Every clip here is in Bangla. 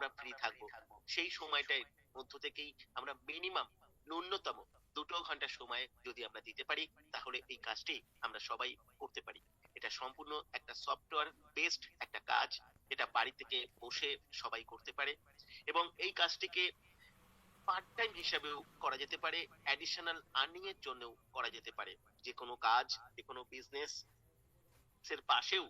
আমরা ফ্রি থাকবো। সেই সময়টার মধ্য থেকেই আমরা মিনিমাম ন্যূনতম 2 ঘন্টা সময় যদি আমরা দিতে পারি, তাহলে এই কাজটি আমরা সবাই করতে পারি। এটা সম্পূর্ণ একটা সফটওয়্যার বেসড একটা কাজ, যেটা বাড়ি থেকে বসে সবাই করতে পারে, এবং এই কাজটিকে পার্ট টাইম হিসাবেও করা যেতে পারে, অ্যাডিশনাল আর্নিং এর জন্যও করা যেতে পারে। যে কোনো কাজ, যে কোনো বিজনেস এর পাশেও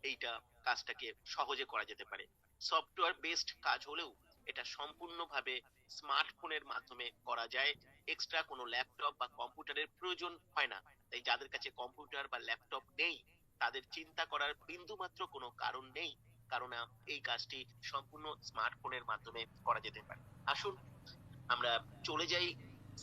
এইটা কাজটাকে সহজে করা যেতে পারে। সফটওয়্যার বেসড কাজ হলেও এটা সম্পূর্ণভাবে স্মার্টফোনের মাধ্যমে করা যায়। এক্সট্রা কোনো ল্যাপটপ বা কম্পিউটারের প্রয়োজন হয় না। তাই যাদের কাছে কম্পিউটার বা ল্যাপটপ নেই, তাদের চিন্তা করার বিন্দুমাত্র কোনো কারণ নেই, কারণ এই কাজটি সম্পূর্ণ স্মার্টফোনের মাধ্যমে করা যেতে পারে। আসুন আমরা চলে যাই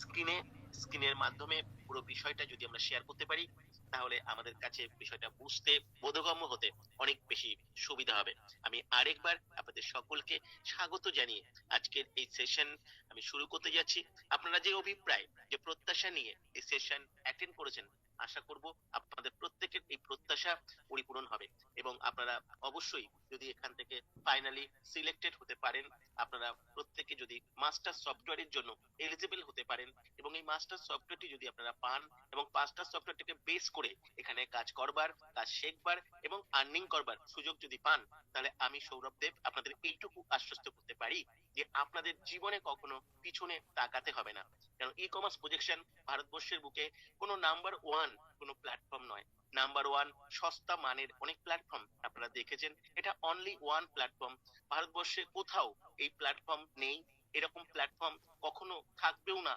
স্ক্রিনে। স্ক্রিনের মাধ্যমে পুরো বিষয়টা যদি আমরা শেয়ার করতে পারি, তাহলে আমাদের কাছে বিষয়টা বুঝতে, বোধগম্য হতে অনেক বেশি সুবিধা হবে। আমি আরেকবার আপনাদের সকলকে স্বাগত জানিয়ে আজকের এই সেশন আমি শুরু করতে যাচ্ছি। আপনারা যে অভিপ্রায়, যে প্রত্যাশা নিয়ে এই সেশন অ্যাটেন্ড করেছেন, আশা করব আপনাদের প্রত্যেকের এই প্রত্যাশা পরিপূরণ হবে, এবং আপনারা অবশ্যই যদি এখান থেকে ফাইনালি সিলেক্টেড হতে পারেন, আপনারা প্রত্যেকে যদি মাস্টার সফটওয়্যারের জন্য এলিজিবল হতে পারেন, এবং এই মাস্টার সফটওয়্যারটি যদি আপনারা পান এবং মাস্টার সফটওয়্যারটিকে বেস করে এখানে কাজ করবার, কাজ শেখবার এবং আর্নিং করবার সুযোগ যদি পান, তাহলে আমি সৌরভ দেব আপনাদের এইটুকু আশ্বস্ত করতে পারি যে আপনাদের জীবনে কখনো পিছনে তাকাতে হবে না। কারণ ই কমার্স প্রজেকশন ভারতবর্ষের বুকে কোনো নাম্বার ওয়ান কোনো প্ল্যাটফর্ম নয়। নাম্বার ওয়ান সস্তা মানের অনেক প্ল্যাটফর্ম আপনারা দেখেছেন, এটা অনলি ওয়ান প্ল্যাটফর্ম। ভারতবর্ষে কোথাও এই প্ল্যাটফর্ম নেই, এরকম প্ল্যাটফর্ম কখনো থাকবেও না,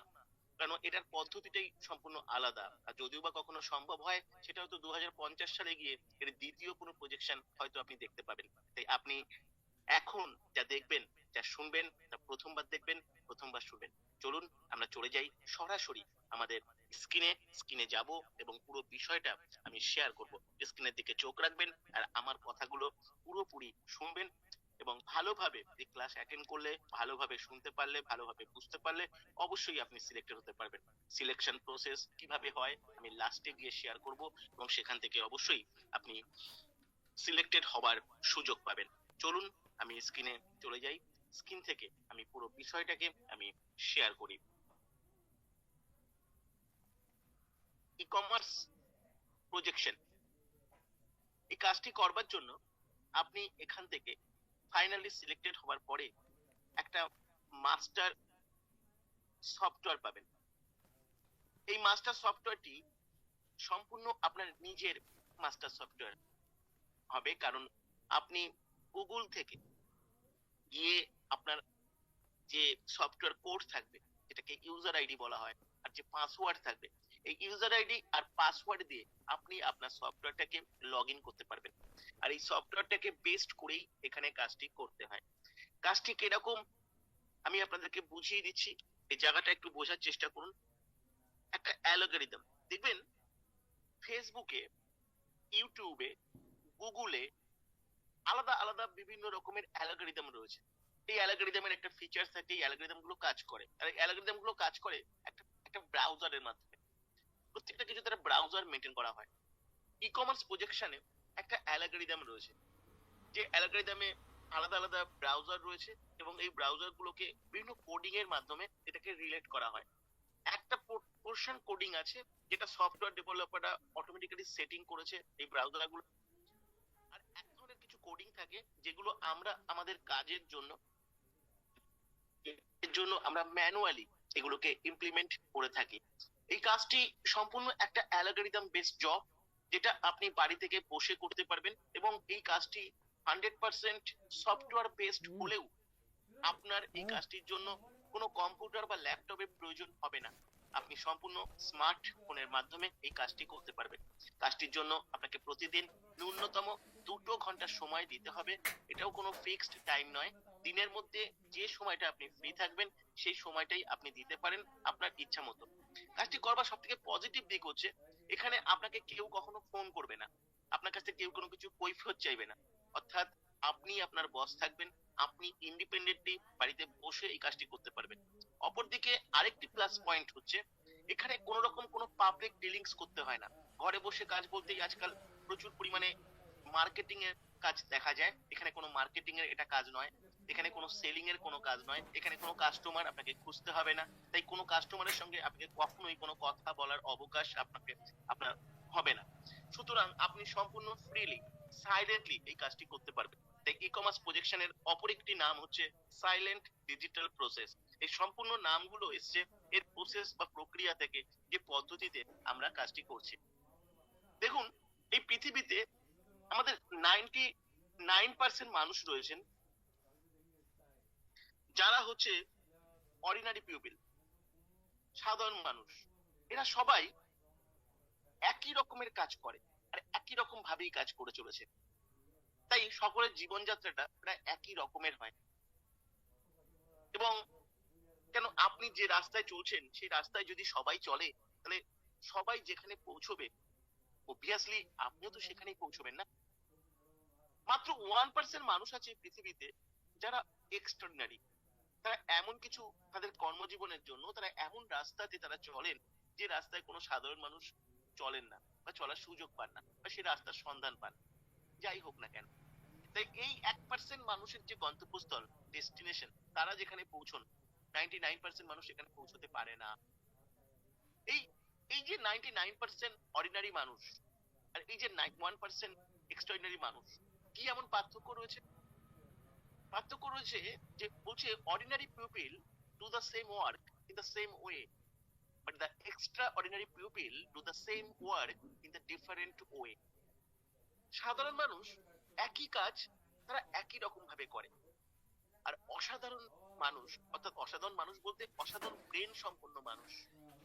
কারণ এটার পদ্ধতিটাই সম্পূর্ণ আলাদা। আর যদিও বা কখনো সম্ভব হয়, সেটা হয়তো 2050 সালে গিয়ে এর দ্বিতীয় কোনো প্রজেকশন হয়তো আপনি দেখতে পাবেন। তাই আপনি এখন যা দেখবেন, যা শুনবেন, তা প্রথমবার দেখবেন, প্রথমবার শুনবেন। চলুন আমরা চলে যাই সরাসরি আমাদের স্ক্রিনে। স্ক্রিনে যাব এবং পুরো বিষয়টা আমি শেয়ার করব। স্ক্রিনের দিকে চোখ রাখবেন আর আমার কথাগুলো পুরোপুরি শুনবেন, এবং ভালোভাবে এই ক্লাস অ্যাটেন্ড করলে, ভালোভাবে শুনতে পারলে, ভালোভাবে বুঝতে পারলে অবশ্যই আপনি সিলেক্টেড হতে পারবেন। সিলেকশন প্রসেস কিভাবে হয় আমি লাস্টে গিয়ে শেয়ার করব, এবং সেখান থেকে অবশ্যই আপনি সিলেক্টেড হবার সুযোগ পাবেন। চলুন আমি স্ক্রিনে চলে যাই। স্ক্রিন থেকে আমি পুরো বিষয়টাকে আমি শেয়ার করি। ই কমার্স প্রজেকশন, এই কাজটি করবার জন্য আপনি এখান থেকে ফাইনালি সিলেক্টেড হবার পরে একটা মাস্টার সফটওয়্যার পাবেন। এই মাস্টার সফটওয়্যারটি সম্পূর্ণ আপনার নিজের মাস্টার সফটওয়্যার হবে, কারণ আপনি গুগল থেকে গিয়ে আপনার যে সফটওয়্যার কোড থাকবে, যেটাকে ইউজার আইডি বলা হয়, আর যে পাসওয়ার্ড থাকবে, এই ইউজার আইডি আর পাসওয়ার্ড দিয়ে আপনি আপনার সফটওয়্যারটাকে লগ ইন করতে পারবেন। আর এই সফটওয়্যারটাকে বেস্ট করেই এখানে কাজটি করতে হয়। কাজটি কিরকম আমি আপনাদেরকে বুঝিয়ে দিচ্ছি, এই জায়গাটা একটু বোঝার চেষ্টা করুন। একটা অ্যালগরিদম দেখবেন, ফেসবুকে, ইউটিউবে, গুগলে আলাদা আলাদা বিভিন্ন রকমের অ্যালগরিদম রয়েছে। এই অ্যালগরিদমের একটা ফিচার্স থাকে, এই অ্যালগরিদম গুলো কাজ করে, আর এই অ্যালগরিদম গুলো কাজ করে একটা একটা ব্রাউজারের মাধ্যমে। প্রত্যেকটা কিছু তারা ব্রাউজার মেনটেন করা হয়। ই কমার্স প্রজেকশনে একটা অ্যালগরিদম রয়েছে, যে অ্যালগরিদমে আলাদা আলাদা ব্রাউজার রয়েছে, এবং এই ব্রাউজার গুলোকে বিভিন্ন কোডিং এর মাধ্যমে এটাকে রিলেট করা হয়। একটা পোর্শন কোডিং আছে যেটা সফটওয়্যার ডেভেলপাররা অটোমেটিক্যালি সেটিং করেছে এই ব্রাউজার গুলো, আর এক ধরনের কিছু কোডিং থাকে যেগুলো আমরা আমাদের কাজের জন্য, এর জন্য আমরা ম্যানুয়ালি এগুলোকে ইমপ্লিমেন্ট করে থাকি। এই কাজটি সম্পূর্ণ একটা অ্যালগরিদম বেসড জব, যেটা আপনি বাড়ি থেকে বসে করতে পারবেন, এবং এই কাজটি 100% সফটওয়্যার বেসড হলেও আপনার এই কাজটির জন্য কোনো কম্পিউটার বা ল্যাপটপের প্রয়োজন হবে না। আপনি সম্পূর্ণ স্মার্ট ফোনের মাধ্যমে এই কাজটি করতে পারবেন। কাজটির জন্য আপনাকে প্রতিদিন ন্যূনতম 2 ঘন্টা সময় দিতে হবে। এটাও কোনো ফিক্সড টাইম নয়। দিনের মধ্যে যে সময়টা আপনি ফ্রি থাকবেন, সেই সময়টাই আপনি দিতে পারেন আপনার ইচ্ছা মতো। কাজটি করবার সব থেকে পজিটিভ দিক হচ্ছে, এখানে আপনাকে কেউ কখনো ফোন করবে না, আপনার কাছ থেকে কেউ কোনো কিছু কৈফিয়ত চাইবে না। অর্থাৎ আপনি আপনার বস থাকবেন, আপনি ইন্ডিপেন্ডেন্টলি বাড়িতে বসে এই কাজটি করতে পারবেন। অপরদিকে আরেকটি প্লাস পয়েন্ট হচ্ছে, এখানে কোন রকম কোনো পাবলিক ডিলিংস করতে হয় না। ঘরে বসে কাজ বলতেই আজকাল প্রচুর পরিমাণে মার্কেটিং এর কাজ দেখা যায়, এখানে কোনো মার্কেটিং এর এটা কাজ নয়। এখানে কোনো সেলিং এর কোনো কাজ নয়, এখানে কোনো কাস্টমার আপনাকে খুঁজতে হবে না, তাই কোনো কাস্টমারের সঙ্গে আপনাকে কখনোই কোনো কথা বলার অবকাশ আপনার হবে না। সুতরাং আপনি সম্পূর্ণ ফ্রিলি সাইলেন্টলি এই কাজটি করতে পারবেন। তাই ই কমার্স প্রজেকশনের অপর একটি নাম হচ্ছে সাইলেন্ট ডিজিটাল প্রসেস। এই সম্পূর্ণ নামগুলো এসছে এর প্রসেস বা প্রক্রিয়া থেকে, যে পদ্ধতিতে আমরা কাজটি করছি। দেখুন, এই পৃথিবীতে আমাদের 99% মানুষ রয়েছেন যারা হচ্ছে অর্ডিনারি পিপল, সাধারণ মানুষ। এরা সবাই একই রকমের কাজ করে আর একই রকম ভাবেই কাজ করে চলেছে। তাই সকলের জীবনযাত্রাটা প্রায় একই রকমের হয়। এবং কেন, আপনি যে রাস্তায় চলছেন সেই রাস্তায় যদি সবাই চলে, তাহলে সবাই যেখানে পৌঁছবে অবভিয়াসলি আপনিও তো সেখানেই পৌঁছবেন না। মাত্র 1% মানুষ আছে পৃথিবীতে যারা এক্সট্রাঅর্ডিনারি। তারা এমন কিছু, তাদের কর্মজীবনের জন্য তারা এমন রাস্তাতে তারা চলেন যে রাস্তায় কোনো সাধারণ মানুষ চলেন না বা চলার সুযোগ পান না বা সেই রাস্তার সন্ধান পান, যাই হোক না কেন। তাই এই 1% মানুষের যে গন্তব্যস্থল, ডেস্টিনেশন, তারা যেখানে পৌঁছন, 99% মানুষ সেখানে পৌঁছতে পারে না। এই এই যে 99% অর্ডিনারি মানুষ আর এই যে 1% এক্সট্রাঅর্ডিনারি মানুষ, কি এমন পার্থক্য রয়েছে? পার্থক্য রয়েছে যে বলছে ordinary people do the same work in the same way, but the extraordinary people do the same work in the different way. সাধারণ মানুষ একই কাজ তারা একই রকম ভাবে করে, আর অসাধারণ মানুষ, অর্থাৎ অসাধারণ মানুষ বলতে অসাধারণ ব্রেন সম্পন্ন মানুষ,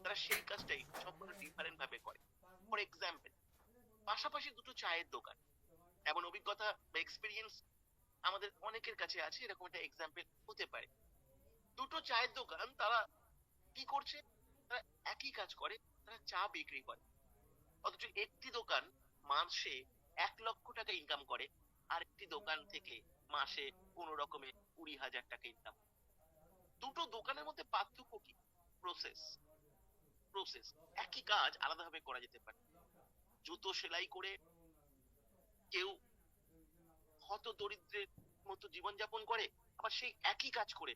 তারা সেই কাজটাই সম্পূর্ণ ডিফারেন্ট ভাবে করে। ফর এক্সাম্পল, পাশাপাশি দুটো চায়ের দোকান, এমন অভিজ্ঞতা বা এক্সপিরিয়েন্স আমাদের অনেকের কাছে আছে, এরকম একটা এক্সাম্পল হতে পারে। দুটো চায়ের দোকান, তারা কি করছে? তারা একই কাজ করে, তারা চা বিক্রি করে। অথচ একটি দোকান মাসে 1 লক্ষ টাকা ইনকাম করে, আর একটি দোকান থেকে মাসে কোন রকমে 20,000 টাকা ইনকাম। দুটো দোকানের মধ্যে পার্থক্য কি? প্রসেস। প্রসেস। একই কাজ আলাদাভাবে করা যেতে পারে। জুতো সেলাই করে কেউ হত দরিদ্রের মতো জীবনযাপন করে, আবার সেই একই কাজ করে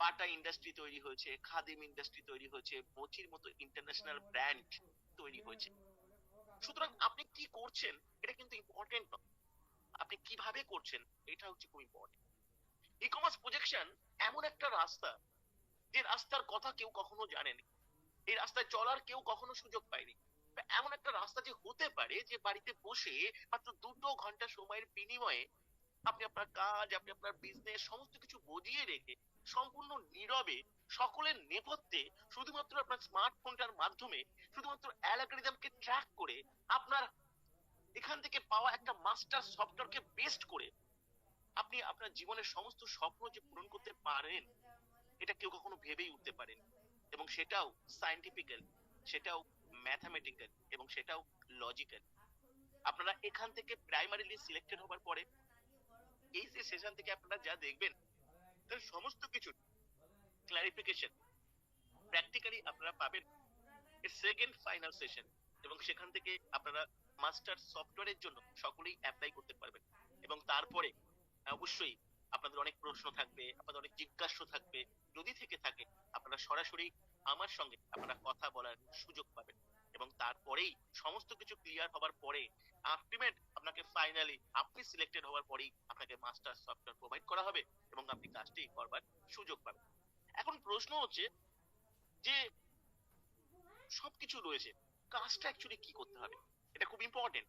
পাটা ইন্ডাস্ট্রি তৈরি হয়েছে, খাদিম ইন্ডাস্ট্রি তৈরি হয়েছে, মোচির মতো ইন্টারন্যাশনাল ব্র্যান্ড তৈরি হয়েছে। সুতরাং আপনি কি করছেন এটা কিন্তু ইম্পর্টেন্ট নয়, আপনি কিভাবে করছেন এটা হচ্ছে খুব ইম্পর্টেন্ট। ই কমার্স প্রজেকশন এমন একটা রাস্তা, যে রাস্তার কথা কেউ কখনো জানেনি, এই রাস্তায় চলার কেউ কখনো সুযোগ পায়নি। এমন একটা রাস্তা যে হতে পারে যে বাড়িতে বসে মাত্র 2 ঘন্টা সময়ের বিনিময়ে আপনি আপনার কাজ, আপনি আপনার বিজনেস সমস্ত কিছু বজিয়ে রেখে সম্পূর্ণ নীরবে সকলের নেপথ্যে শুধুমাত্র আপনার স্মার্টফোনটার মাধ্যমে শুধুমাত্র অ্যালগরিদমকে ট্র্যাক করে আপনার এখান থেকে পাওয়া একটা মাস্টার সফটওয়্যারকে বেস্ট করে আপনি আপনার জীবনের সমস্ত স্বপ্ন যে পূরণ করতে পারেন, এটা কেউ কখনো ভেবেই উঠতে পারেন। এবং সেটাও সায়েন্টিফিক্যাল, সেটাও ম্যাথামেটিক্যাল, এবং সেটাও লজিক্যাল। আপনারা এখান থেকে প্রাইমারিলি সিলেক্টেড হবার পরে এই যে সেশন থেকে আপনারা যা দেখবেন, তার সমস্ত কিছু ক্লারিফিকেশন প্র্যাকটিক্যালি আপনারা পাবেন এর সেকেন্ড ফাইনাল সেশন। এবং সেখান থেকে আপনারা মাস্টার সফটওয়্যারের জন্য সকলেই অ্যাপ্লাই করতে পারবেন। এবং তারপরে অবশ্যই আপনাদের অনেক প্রশ্ন থাকবে, আপনাদের অনেক জিজ্ঞাসা থাকবে, যদি থেকে থাকে আপনারা সরাসরি আমার সঙ্গে আপনারা কথা বলার সুযোগ পাবেন। এবং তারপরেই সমস্ত কিছু ক্লিয়ার হবার পরে আলটিমেট আপনাকে ফাইনালি আপনি সিলেক্টেড হওয়ার পরেই আপনাকে মাস্টার সফটওয়্যার প্রোভাইড করা হবে এবং আপনি কাজটি করবার সুযোগ পাবেন। এখন প্রশ্ন হচ্ছে যে সবকিছু রয়েছে, কাজটা অ্যাকচুয়ালি কি করতে হবে? এটা খুব ইম্পর্টেন্ট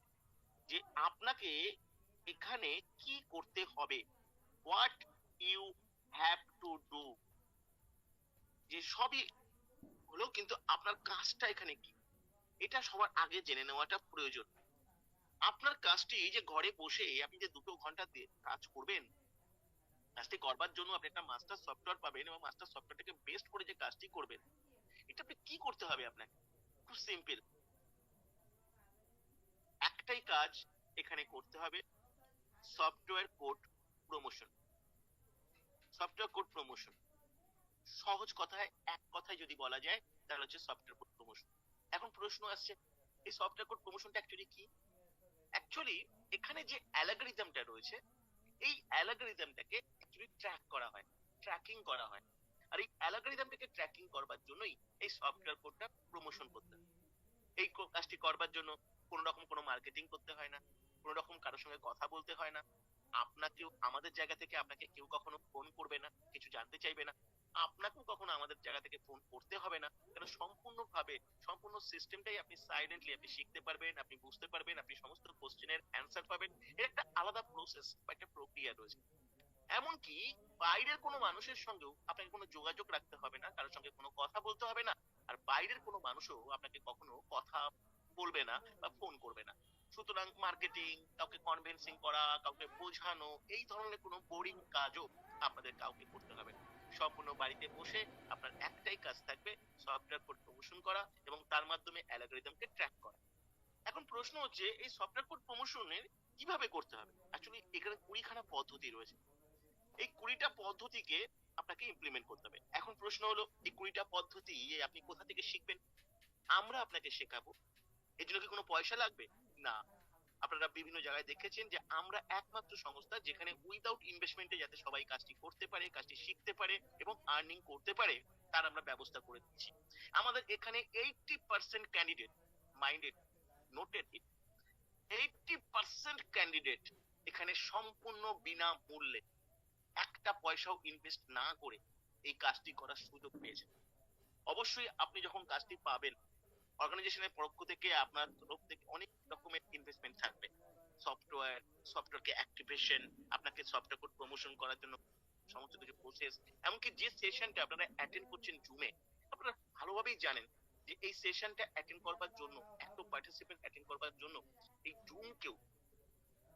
যে আপনাকে এখানে কি করতে হবে, what you have to do. যে সবই হলো, কিন্তু আপনার কাজটা এখানে কি, এটা সবার আগে জেনে নেওয়াটা প্রয়োজন। আপনার কাজটি এই যে ঘরে বসে আপনি যে 2 ঘন্টা কাজ করবেন, কাজটি করবার জন্য আপনি একটা মাস্টার সফটওয়্যার পাবেন এবং মাস্টার সফটওয়্যারটাকে বেস্ট করে যে কাজটি করবেন, এটা আপনি কি করতে হবে? আপনাকে খুব সিম্পল একটাই কাজ এখানে করতে হবে, software code promotion. Software code promotion সহজ কথায়, এক কথায় যদি বলা যায়, তাহলে হচ্ছে সফটওয়্যার কোড প্রমোশন। এখন প্রশ্ন আসছে, এই সফটওয়্যার কোড প্রমোশনটা অ্যাকচুয়ালি কি? অ্যাকচুয়ালি এখানে যে অ্যালগরিদমটা রয়েছে, এই অ্যালগরিদমটাকে অ্যাকচুয়ালি ট্র্যাক করা হয়, ট্র্যাকিং করা হয়। আর এই অ্যালগরিদমটাকে ট্র্যাকিং করবার জন্যই এই সফটওয়্যার কোডটা প্রমোশন করতে হয়। এই কাজটি করবার জন্য কোনো রকম কোনো মার্কেটিং করতে হয় না, কোনো রকম কারোর সঙ্গে কথা বলতে হয় না। আপনাকেও আমাদের জায়গা থেকে আপনাকে কেউ কখনো ফোন করবে না, কিছু জানতে চাইবে না। আপনাকেও কখনো আমাদের জায়গা থেকে ফোন করতে হবে না। কারণ সম্পূর্ণভাবে সম্পূর্ণ সিস্টেমটাই আপনি সাইলেন্টলি আপনি শিখতে পারবেন, আপনি বুঝতে পারবেন, আপনি সমস্ত কোশ্চেনের অ্যান্সার পাবেন। এর একটা আলাদা প্রসেস বা একটা প্রক্রিয়া রয়েছে। এমনকি বাইরের কোনো মানুষের সঙ্গেও আপনাকে কোনো যোগাযোগ রাখতে হবে না, কারোর সঙ্গে কোনো কথা বলতে হবে না। আর বাইরের কোনো মানুষও আপনাকে কখনো কথা বলবে না বা ফোন করবে না। সুতরাং মার্কেটিং, কাউকে কনভিন্সিং করা, কাউকে বোঝানো, এই ধরনের কোনো বোরিং কাজও আপনাদের কাউকে করতে হবে না। সম্পূর্ণ বাড়িতে বসে আপনার একটাই কাজ থাকবে, সফটওয়্যার কোড প্রমোশন করা এবং তার মাধ্যমে অ্যালগরিদমকে ট্র্যাক করা। এখন প্রশ্ন হচ্ছে এই সফটওয়্যার কোড প্রমোশনের কিভাবে করতে হবে? অ্যাকচুয়ালি এখানে 20খানা পদ্ধতি রয়েছে। এই 20টা পদ্ধতিকে আপনাকে ইমপ্লিমেন্ট করতে হবে। এখন প্রশ্ন হলো এই 20টা পদ্ধতি আপনি কোথা থেকে শিখবেন? আমরা আপনাকে শেখাবো। এর জন্য কি কোনো পয়সা লাগবে? না। আপনারা বিভিন্ন জায়গায় দেখেছেন যে আমরা একমাত্র সংস্থা যেখানে উইদাউট ইনভেস্টমেন্টে যাতে সবাই কাজটি করতে পারে, কাজটি শিখতে পারে এবং আর্নিং করতে পারে, তার আমরা ব্যবস্থা করে দিচ্ছি। আমাদের এখানে 80% ক্যান্ডিডেট, মাইন্ডেড, নোটেড ইট, 80% ক্যান্ডিডেট এখানে সম্পূর্ণ বিনামূল্যে একটা পয়সাও ইনভেস্ট না করে এই কাজটি করার সুযোগ পেয়েছেন। অবশ্যই আপনি যখন কাজটি পাবেন, অর্গানাইজেশনের পক্ষ থেকে আপনার তরফ থেকে অনেক রকমের ইনভেস্টমেন্ট থাকবে। সফটওয়্যার, সফটওয়্যারকে অ্যাক্টিভেশন, আপনাকে সফটওয়্যার কোড প্রমোশন করার জন্য সমস্ত কিছু প্রসেস, এমনকি যে সেশনটা আপনারা অ্যাটেন্ড করছেন জুমে, আপনারা ভালোভাবেই জানেন যে এই সেশনটা অ্যাটেন্ড করবার জন্য, এত পার্টিসিপেন্ট অ্যাটেন্ড করবার জন্য এই জুমকেও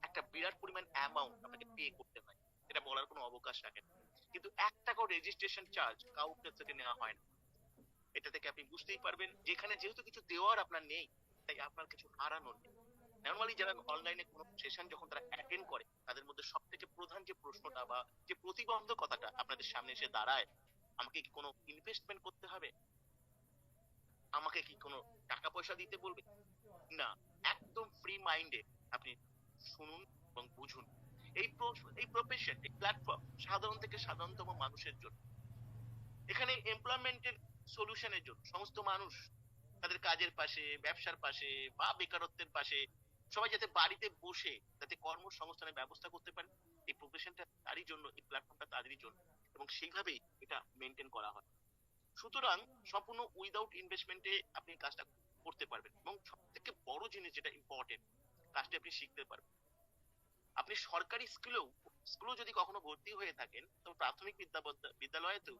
একটা বিরাট পরিমাণ অ্যামাউন্ট আপনাকে পে করতে হয়। এটা বলার কোনো অবকাশ রাখে না। কিন্তু 1 টাকাও রেজিস্ট্রেশন চার্জ কাউকে থেকে নেওয়া হয় না। এটা থেকে আপনি বুঝতেই পারবেন যেখানে যেহেতু কিছু দেওয়ার আপনার নেই, তাই আপনার কিছু হারানোর নেই। নরমালি যারা অনলাইনে কোনো সেশন যখন তারা অ্যাটেন্ড করে, তাদের মধ্যে সব থেকে প্রধান যে প্রশ্নটা বা যে প্রতিবন্ধকতাটা আপনাদের সামনে এসে দাঁড়ায়, আমাকে কি কোনো ইনভেস্টমেন্ট করতে হবে? আমাকে কি কোনো টাকা পয়সা দিতে বলবে? না, একদম ফ্রি মাইন্ডে আপনি শুনুন এবং বুঝুন। এই প্রফেশন, এই প্ল্যাটফর্ম সাধারণ থেকে সাধারণতম মানুষের জন্য। এখানে এমপ্লয়মেন্টের সলিউশনের জন্য সমস্ত মানুষ তাদের কাজের পাশে, ব্যবসার পাশে বা বেকারত্বের পাশে সবাই যাতে বাড়িতে বসে যাতে কর্মসংস্থানের ব্যবস্থা করতে পারে, এই প্রফেশনটা তারই জন্য, এই প্ল্যাটফর্মটা তাদেরই জন্য এবং সেইভাবেই এটা মেনটেন করা হয়। সুতরাং সম্পূর্ণ উইদাউট ইনভেস্টমেন্টে আপনি কাজটা করতে পারবেন এবং সব থেকে বড় জিনিস যেটা ইম্পর্টেন্ট, কাজটা আপনি শিখতে পারবেন। আপনি সরকারি স্কুলেও যদি কখনো ভর্তি হয়ে থাকেন, তো প্রাথমিক বিদ্যালয়েতেও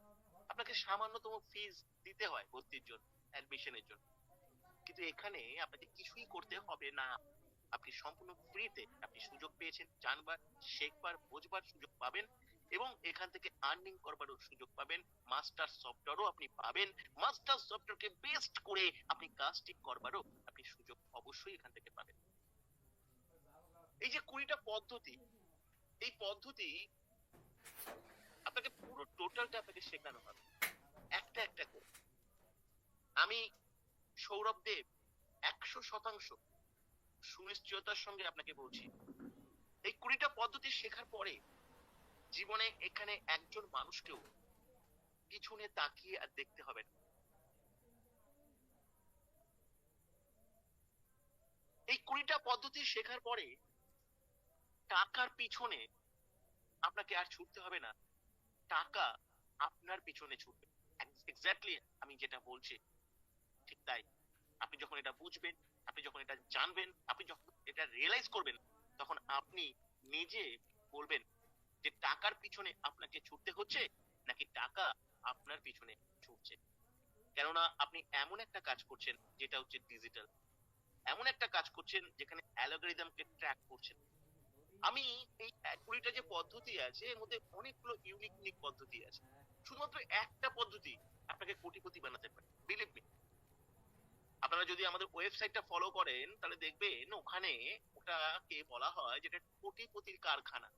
আপনাকে সামান্যতম ফিস দিতে হয় ভর্তির জন্য, অ্যাডমিশনের জন্য। কিন্তু এখানে আপনাকে কিছুই করতে হবে না। আপনি সম্পূর্ণ ফ্রিতে আপনি সুযোগ পেয়েছেন জানবার, শেখবার, বোঝবার সুযোগ পাবেন এবং এখান থেকে আর্নিং করবারও সুযোগ পাবেন। মাস্টার সফটওয়্যারও আপনি পাবেন। মাস্টার সফটওয়্যারকে বেস্ট করে আপনি কাজটি করবারও আপনি সুযোগ অবশ্যই এখান থেকে পাবেন। এই যে 20টা পদ্ধতি, এই পদ্ধতি আপনাকে পুরো টোটালটা আপনাকে শেখানো হবে একটা একটা করে। আমি সৌরভ দেব 100% সুনিশ্চয়তার সঙ্গে আপনাকে বলছি, এই 20টা পদ্ধতি শেখার পরে জীবনে এখানে একজন মানুষকেও পিছনে তাকিয়ে আর দেখতে হবে না। এই 20টা পদ্ধতি শেখার পরে টাকার পিছনে আপনাকে আর ছুটতে হবে না, টাকা আপনার পিছনে ছুটবে। এক্স্যাক্টলি আমি যেটা বলছি ঠিক তাই। আপনি যখন এটা বুঝবেন, আপনি যখন এটা জানবেন, আপনি যখন এটা রিয়েলাইজ করবেন, তখন আপনি নিজে বলবেন যে টাকার পিছনে আপনাকে ছুটতে হচ্ছে নাকি টাকা আপনার পিছনে ছুটছে। কেননা আপনি এমন একটা কাজ করছেন যেটা হচ্ছে ডিজিটাল, এমন একটা কাজ করছেন যেখানে অ্যালগরিদমকে ট্র্যাক করছেন। আমি এই 20টা যে পদ্ধতি আছে এর মধ্যে অনেকগুলো ইউনিক ইউনিক পদ্ধতি আছে। শুধুমাত্র একটা পদ্ধতি আপনাকে কোটিপতি বানাতে পারে, বিলিভ মি। আপনারা যদি আমাদের ওয়েবসাইটটা ফলো করেন তাহলে দেখবেন ওখানে ওটাকে বলা হয় যেটা কোটিপতির কারখানা।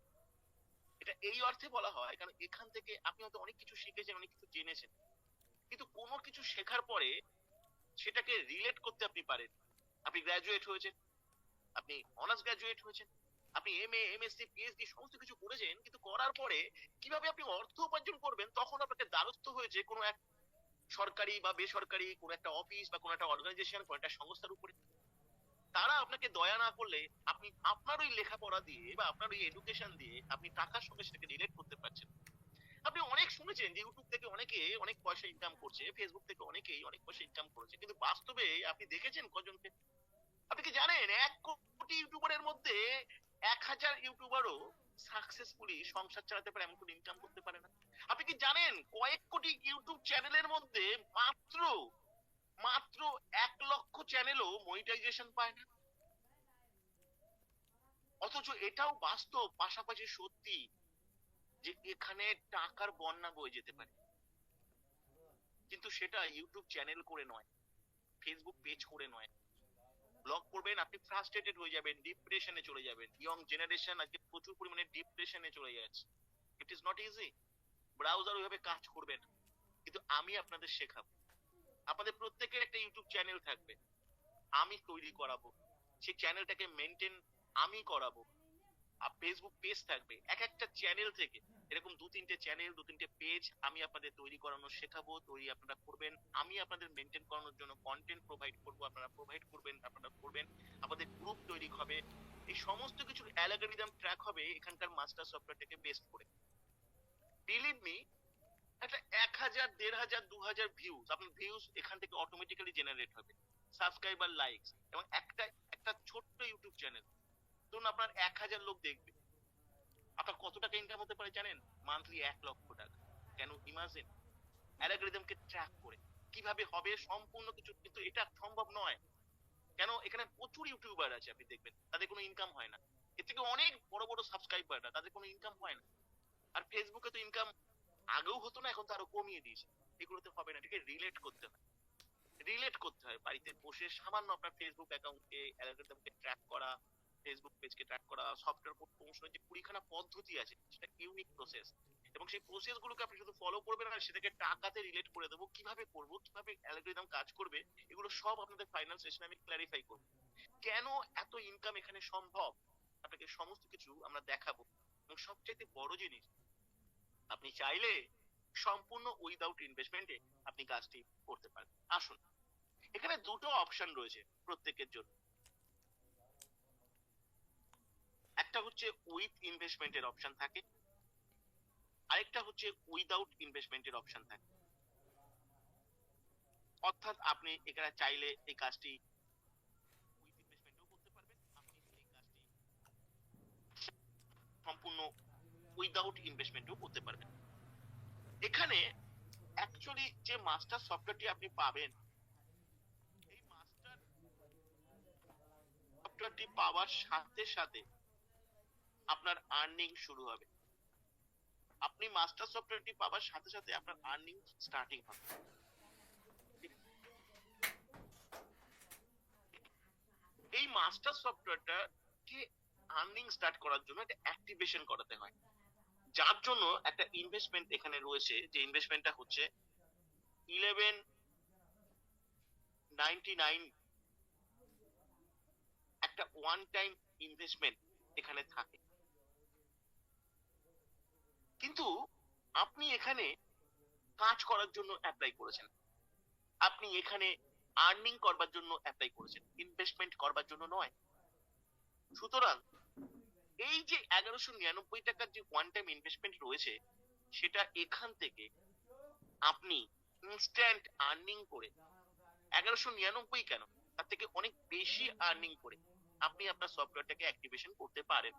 এটা এই অর্থে বলা হয় কারণ এখান থেকে আপনি হয়তো অনেক কিছু শিখেছেন, অনেক কিছু জেনেছেন, কিন্তু কোনো কিছু শেখার পরে সেটাকে রিলেট করতে আপনি পারেন। আপনি গ্রাজুয়েট হয়েছেন, আপনি অনার্স গ্রাজুয়েট হয়েছেন, আপনি এমএ, এমএসসি, পিএইচডি সমস্ত কিছু করেছেন, কিন্তু করার পরে কিভাবে আপনি অর্থ উপার্জন করবেন তখন আপনাকে দ্বারস্থ হয়েছে কোনো এক সরকারি বা বেসরকারি কোনো একটা অফিস বা কোনো একটা অর্গানাইজেশন, কোনো একটা সংস্থার উপরে। তারা আপনাকে দয়া না করলে আপনি আপনার ওই লেখাপড়া দিয়ে বা আপনার ওই এডুকেশন দিয়ে আপনি টাকার সঙ্গে সেটাকে রিলেট করতে পারছেন। আপনি অনেক শুনেছেন যে ইউটিউব থেকে অনেকে অনেক পয়সা ইনকাম করছে, ফেসবুক থেকে অনেকেই অনেক পয়সা ইনকাম করেছে, কিন্তু বাস্তবে আপনি দেখেছেন কজনকে? আপনি কি জানেন 1 কোটি ইউটিউবারের মধ্যে 1,000 ইউটিউবারও সাকসেসফুলি সংসার চালাতে পারে, এমন কোনো ইনকাম করতে পারে না? আপনি কি জানেন কয়েক কোটি ইউটিউব চ্যানেলের মধ্যে মাত্র মাত্র 1 লক্ষ চ্যানেলও মনিটাইজেশন পায় না? অথচ এটাও বাস্তব, পাশাপাশি সত্যি যে এখানে টাকার বন্যা বয়ে যেতে পারে, কিন্তু সেটা ইউটিউব চ্যানেল করে নয়, ফেসবুক পেজ করে নয়। ব্লগ করবেন, আপনি ফ্রাস্ট্রেটেড হয়ে যাবেন, ডিপ্রেশনে চলে যাবেন। ইয়ং জেনারেশন আজকে প্রচুর পরিমাণে ডিপ্রেশনে চলে যাচ্ছে। It is not easy. Browser ওইভাবে কাজ করবে না, কিন্তু আমি আপনাদের শেখাবো। আপনাদের প্রত্যেকের একটা ইউটিউব চ্যানেল থাকবে, আমি তৈরি করাবো। সেই চ্যানেলটাকে মেনটেন আমি করাবো। আর ফেসবুক পেজ থাকবে, এক একটা চ্যানেল থেকে এরকম 2-3টে চ্যানেল, 2-3টে পেজ আমি আপনাদের তৈরি করানো শেখাবো, তৈরি আপনারা করবেন। আমি আপনাদের মেনটেন করানোর জন্য কন্টেন্ট প্রোভাইড করবো, আপনারা প্রোভাইড করবেন, আপনারা করবেন। আমাদের গ্রুপ তৈরি হবে, এই সমস্ত কিছুর অ্যালগরিদম ট্র্যাক হবে এখানকার মাস্টার সফটওয়্যারটাকে বেস করে। বিলিভ মি, একটা 1,000, 1,500, 2,000 ভিউজ, আপনার ভিউজ এখান থেকে অটোমেটিক্যালি জেনারেট হবে, সাবস্ক্রাইবার, লাইকস, এবং একটা একটা ছোট্ট ইউটিউব চ্যানেল ধরুন আপনার 1,000 লোক দেখবে, আপনার কত টাকা ইনকাম হতে পারে জানেন? মান্থলি 1 লক্ষ টাকা। কেন? ইমাজিন, অ্যালগরিদমকে ট্র্যাক করে কিভাবে হবে সম্পূর্ণ কিছু, কিন্তু এটা সম্ভব নয়। কেন? এখানে প্রচুর ইউটিউবার আছে, আপনি দেখবেন তাদের কোনো ইনকাম হয় না। এর থেকে অনেক বড় বড় সাবস্ক্রাইবাররা, তাদের কোনো ইনকাম হয় না। আর ফেসবুকে তো ইনকাম আগেও হতো না, এখন তো আরো কমিয়ে দিয়েছে। এগুলোতে হবে না, এটাকে রিলেট করতে হয়। রিলেট করতে হয় বাড়িতে বসে, সামান্য আপনার ফেসবুক অ্যাকাউন্টকে, অ্যালগরিদমকে ট্র্যাক করা, ফেসবুক পেজকে ট্র্যাক করা, সফটওয়্যার প্রমোশনের যে 20খানা পদ্ধতি আছে, সেটা ইউনিক প্রসেস। এবং সেই প্রসেস গুলোকে আপনি শুধু ফলো করবেন আর সেটাকে টাকাতে রিলেট করে দেবো, কিভাবে করবো, কিভাবে অ্যালগরিদম কাজ করবে, এগুলো সব আপনাদের ফাইনাল সেশনে আমি ক্ল্যারিফাই করবো। কেন এত ইনকাম এখানে সম্ভব, আপনাকে সমস্ত কিছু আমরা দেখাবো। এবং সবচাইতে বড় জিনিস, আপনি চাইলে সম্পূর্ণ উইদাউট ইনভেস্টমেন্টে আপনি কাজটি করতে পারেন। আসুন, এখানে দুটো অপশন রয়েছে প্রত্যেকের জন্য। একটা হচ্ছে উইথ ইনভেস্টমেন্টের অপশন থাকে, আরেকটা হচ্ছে উইদাউট ইনভেস্টমেন্টের অপশন থাকে। অর্থাৎ আপনি এখানে চাইলে এই কাজটি উইথ ইনভেস্টমেন্টও করতে পারবেন, আপনি এই কাজটি সম্পূর্ণ উইদাউট ইনভেস্টমেন্টও করতে পারবেন। এখানে অ্যাকচুয়ালি যে মাস্টার সফটওয়্যারটি আপনি পাবেন, এই মাস্টার সফটওয়্যারটি পাওয়ার সাথে সাথে আপনার আর্নিং শুরু হবে। আপনি মাস্টার সফটওয়্যারটি পাওয়ার সাথে সাথে আপনার আর্নিং স্টার্টিং হবে। এই মাস্টার সফটওয়্যারটাকে আর্নিং স্টার্ট করার জন্য একটা অ্যাক্টিভেশন করাতে হয়, যার জন্য একটা ইনভেস্টমেন্ট এখানে রয়েছে, যে ইনভেস্টমেন্টটা হচ্ছে 1199। একটা ওয়ান টাইম ইনভেস্টমেন্ট এখানে থাকে, কিন্তু আপনি এখানে কাজ করার জন্য অ্যাপ্লাই করেছেন, আপনি এখানে আর্নিং করবার জন্য অ্যাপ্লাই করেছেন, ইনভেস্টমেন্ট করবার জন্য নয়। সুতরাং এই যে 1,199 টাকার যে ওয়ান টাইম ইনভেস্টমেন্ট রয়েছে, সেটা এখান থেকে আপনি ইনস্ট্যান্ট আর্নিং করে 1,199 কেন, তার থেকে অনেক বেশি আর্নিং করে আপনি আপনার সফটওয়্যারটাকে অ্যাক্টিভেশন করতে পারেন।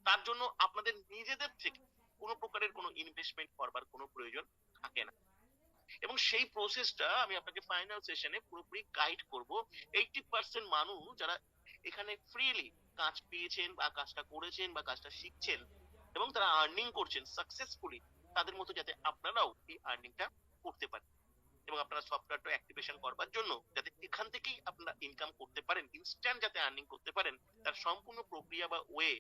তার জন্য আপনাদের নিজেদের থেকে কোনো প্রকারের কোনো ইনভেস্টমেন্ট করবার কোনো প্রয়োজন থাকে না। এবং সেই প্রসেসটা আমি আপনাকে ফাইনাল সেশনে পুরোপুরি গাইড করব। 80% মানুষ যারা এখানে ফ্রিলি কাজ পেয়েছেন বা কাজটা করেছেন বা কাজটা শিখছেন এবং তারা আর্নিং করছেন সাকসেসফুলি, তাদের মতো যাতে আপনারাও এই আর্নিংটা করতে পারেন এবং আপনারা সফটওয়্যারটা অ্যাক্টিভেশন করবার জন্য যাতে এখান থেকেই আপনারা ইনকাম করতে পারেন, ইনস্ট্যান্ট যাতে আর্নিং করতে পারেন, তার সম্পূর্ণ প্রক্রিয়া বা ওয়ে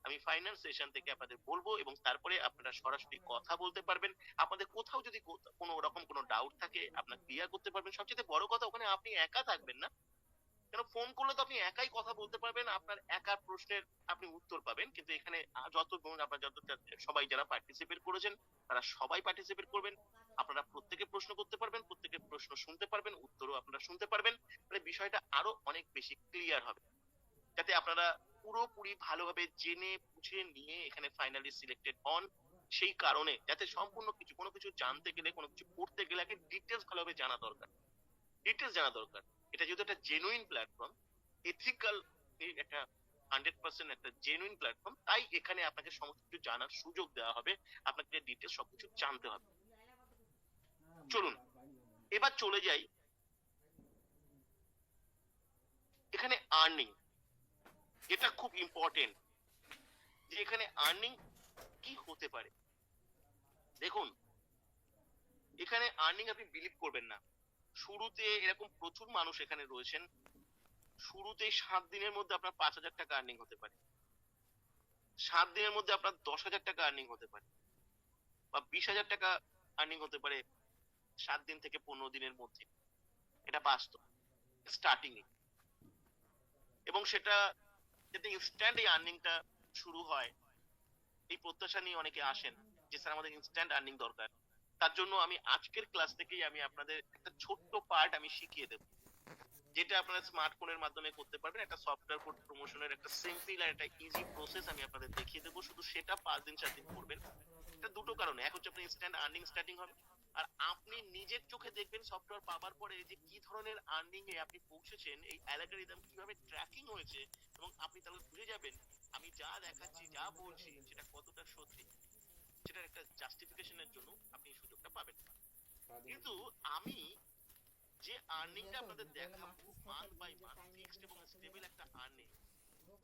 আমি ফাইনাল সেশন থেকে আপনাদের বলবো। এবং তারপরে আপনারা সরাসরি কথা বলতে পারবেন, আপনাদের কোথাও যদি কোনো রকম কোনো ডাউট থাকে আপনারা ক্লিয়ার করতে পারবেন। সবচেয়ে বড় কথা, ওখানে আপনি একা থাকবেন না, কেন ফোন করলে তো আপনি একাই কথা বলতে পারবেন, আপনার একার প্রশ্নের আপনি উত্তর পাবেন, কিন্তু এখানে আপনার যত সবাই যারা পার্টিসিপেট করেছেন তারা সবাই পার্টিসিপেট করবেন, আপনারা প্রত্যেকে প্রশ্ন করতে পারবেন, প্রত্যেকের প্রশ্ন শুনতে পারবেন, উত্তরও আপনারা শুনতে পারবেন, মানে বিষয়টা আরো অনেক বেশি ক্লিয়ার হবে, যাতে আপনারা পুরোপুরি ভালোভাবে জেনে বুঝে নিয়ে এখানে ফাইনালি সিলেক্টেড হন। সেই কারণে যাতে সম্পূর্ণ কিছু কোনো কিছু জানতে গেলে কোনো কিছু করতে গেলে আগে ডিটেলস ভালোভাবে জানা দরকার, ডিটেলস জানা দরকার। এটা যেহেতু একটা জেনুইন প্ল্যাটফর্ম, এথিক্যাল একটা 100% একটা জেনুইন প্ল্যাটফর্ম, তাই এখানে আপনাকে সমস্ত কিছু জানার সুযোগ দেওয়া হবে, আপনাকে ডিটেলস সবকিছু জানতে হবে। চলুন এবার চলে যাই এখানে আর্নিং, এটা খুব ইম্পর্টেন্ট যে এখানে আর্নিং কি হতে পারে। দেখুন এখানে আর্নিং আপনি বিলিভ করবেন না, শুরুতে এরকম প্রচুর মানুষ এখানে রয়েছেন, শুরুতে 7 দিনের মধ্যে আপনার 5,000 টাকা আর্নিং হতে পারে, 7 দিনের মধ্যে আপনার 10,000 টাকা আর্নিং হতে পারে, বা 20,000 টাকা আর্নিং হতে পারে 7 দিন থেকে 15 দিনের মধ্যে। এটা বাস্তব স্টার্টিং এ, এবং সেটা যাতে ইনস্ট্যান্ট এই আর্নিংটা শুরু হয় এই প্রত্যাশা নিয়ে অনেকে আসেন যে স্যার আমাদের ইনস্ট্যান্ট আর্নিং দরকার। তার জন্য আমি আজকের ক্লাস থেকেই আমি আপনাদের একটা ছোট্ট পার্ট আমি শিখিয়ে দেবো, যেটা আপনারা স্মার্টফোনের মাধ্যমে করতে পারবেন। একটা সফটওয়্যার কোড প্রমোশনের একটা সিম্পল আর একটা ইজি প্রসেস আমি আপনাদের দেখিয়ে দেবো, শুধু সেটা 5 দিন 4 দিন করবেন। এটা দুটো কারণে, এক হচ্ছে আপনার ইনস্ট্যান্ট আর্নিং স্টার্টিং হবে, আর আপনি নিজের চোখে দেখবেন সফটওয়্যার পাওয়ার পরে যে কি ধরনের আর্নিং এ আপনি পৌঁছেছেন, এই অ্যালগরিদম কিভাবে ট্র্যাকিং হয়েছে, এবং আপনি তাহলে বুঝে যাবেন আমি যা দেখাচ্ছি যা বলছি সেটা কতটা সত্যি। সেটার একটা জাস্টিফিকেশনের জন্য আপনি এই সুযোগটা পাবেন। কিন্তু আমি যে আর্নিংটা আপনাদের দেখাবো মান্থ বাই মান্থ, ফিক্সড এবং স্টেবল একটা আর্নিং,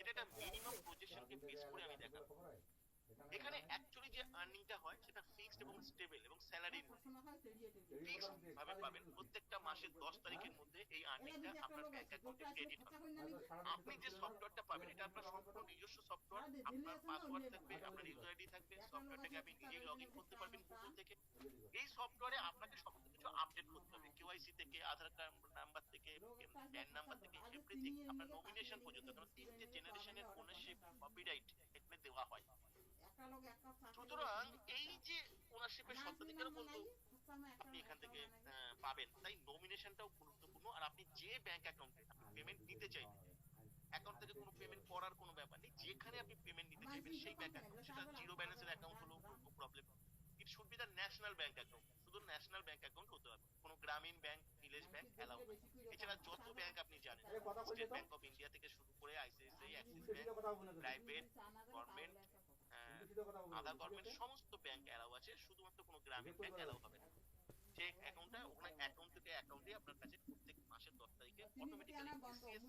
এটা একটা মিনিমাম প্রজেকশনকে বেস করে আমি দেখাবো। এখানে অ্যাকচুয়ালি যে আর্নিংটা হয় সেটা ফিক্সড এবং স্টেবল এবং স্যালারির মধ্যে ফিক্সড ভাবে পাবেন। প্রত্যেকটা মাসের 10 তারিখের মধ্যে এই আর্নিংটা আপনার ব্যাংক অ্যাকাউন্টে ক্রেডিট হবে। আপনি যে সফটওয়্যারটা পাবেন এটা আপনার সম্পূর্ণ নিজস্ব সফটওয়্যার, আপনার পাসওয়ার্ড থাকবে, আপনার ইউজার আইডি থাকবে, সফটওয়্যারটাকে আপনি নিজেই লগ ইন করতে পারবেন গুগল থেকে। এই সফটওয়্যারে আপনাকে সমস্ত কিছু আপডেট করতে হবে, কেওয়াইসি থেকে, আধার কার্ড নাম্বার থেকে, প্যান নাম্বার থেকে, এভরিথিং, আপনার নমিনেশন পর্যন্ত, কারণ 3টে জেনারেশনের ওনারশিপ কপিরাইট এখানে দেওয়া হয়। সুতরাং এই যে ওনারশিপের স্বত্বাধিকার বলতো আপনি এখান থেকে পাবেন, তাই নমিনেশনটাও গুরুত্বপূর্ণ। আর আপনি যে ব্যাংক অ্যাকাউন্টে আপনি পেমেন্ট নিতে চাইবেন, অ্যাকাউন্ট থেকে কোনো পেমেন্ট করার কোনো ব্যাপার নেই, যেখানে আপনি পেমেন্ট নিতে চাইবেন সেই ব্যাংক অ্যাকাউন্ট, সেটা জিরো ব্যালেন্সের অ্যাকাউন্ট হলো কোনো problem, it should be the national bank account, শুধু ন্যাশনাল ব্যাংক অ্যাকাউন্ট হতে হবে, কোনো গ্রামীণ ব্যাংক, ভিলেজ ব্যাংক অ্যালাউ না। এছাড়া যত ব্যাংক আপনি জানেন, স্টেট ব্যাংক অফ ইন্ডিয়া থেকে শুরু করে ICICI, Axis bank, private, government, আদার গভর্নমেন্ট, সমস্ত ব্যাংক অ্যালাউ আছে, শুধুমাত্র কোনো গ্রামীণ ব্যাংক অ্যালাউ হবে না। যে অ্যাকাউন্টটা ওখানে অ্যাকাউন্ট থেকে অ্যাকাউন্টে আপনার কাছে প্রত্যেক মাসের 10 তারিখে অটোমেটিক্যালি ইসিএস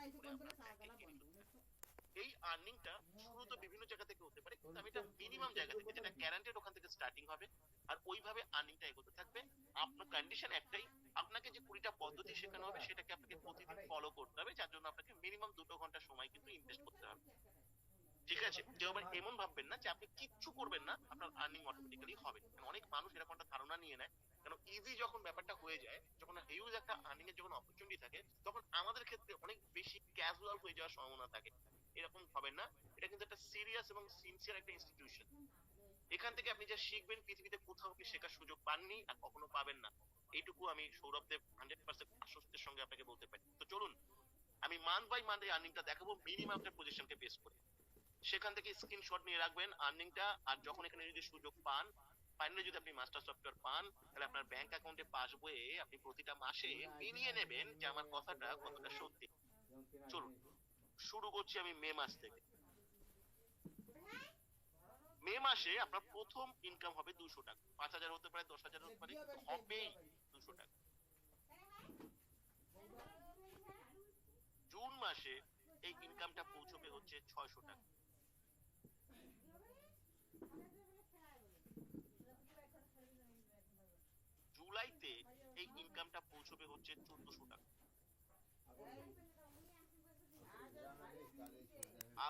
সিস্টেমের মধ্যে আপনার ব্যাংকে ক্রেডিট হতে থাকে। এই আর্নিংটা শুরু তো বিভিন্ন জায়গা থেকে হতে পারে, কিন্তু আমি এটা মিনিমাম জায়গা থেকে, যেটা গ্যারান্টেড, ওখান থেকে স্টার্টিং হবে, আর ওইভাবে আর্নিংটা এগোতে থাকবে। আপনার কন্ডিশন একটাই, আপনাকে যে 20টা পদ্ধতি শেখানো হবে সেটাকে আপনাকে প্রতিদিন ফলো করতে হবে, যার জন্য আপনাকে মিনিমাম 2 ঘন্টা সময় কিন্তু ইনভেস্ট করতে হবে। ঠিক আছে, কেউ আবার এমন ভাববেন না যে আপনি কিচ্ছু করবেন না আপনার আর্নিং অটোমেটিক্যালি হবে, কারণ অনেক মানুষ এরকম একটা ধারণা নিয়ে নেয়। কারণ ইজি যখন ব্যাপারটা হয়ে যায়, যখন হিউজ একটা আর্নিং এর যখন অপরচুনিটি থাকে, তখন আমাদের ক্ষেত্রে অনেক বেশি ক্যাজুয়াল হয়ে যাওয়ার সম্ভাবনা থাকে। এরকম হবেন না, এটা কিন্তু একটা সিরিয়াস এবং সিনসিয়ার একটা ইনস্টিটিউশন। এখান থেকে আপনি যা শিখবেন পৃথিবীতে কোথাও কি শেখার সুযোগ পাননি আর কখনো পাবেন না, এইটুকু আমি সৌরভ দেব 100% আশ্বস্তের সঙ্গে আপনাকে বলতে পারি। তো চলুন আমি মান্থ বাই মান্থ এই আর্নিংটা দেখাবো মিনিমাম একটা পজিশনকে বেস করে। সেখান থেকে স্ক্রিনশট নিয়ে রাখবেন আর্নিংটা, আর যখন এখানে যদি সুযোগ পান, ফাইনালি যদি আপনি মাস্টার সফটওয়্যার পান, তাহলে আপনার ব্যাংক অ্যাকাউন্টে পাসবইয়ে আপনি প্রতিটা মাসে মিলিয়ে নেবেন যে আমার কথাটা কতটা সত্যি। চলুন শুরু করছি আমি মে মাস থেকে। মে মাসে আপনার প্রথম ইনকাম হবে 200 টাকা, 5,000 হতে পারে, 10,000 হতে পারে, হবেই 200 টাকা। জুন মাসে এই ইনকামটা পৌঁছবে হচ্ছে 600 টাকা। জুলাইতে এই ইনকামটা পৌঁছবে হচ্ছে 1,400 টাকা।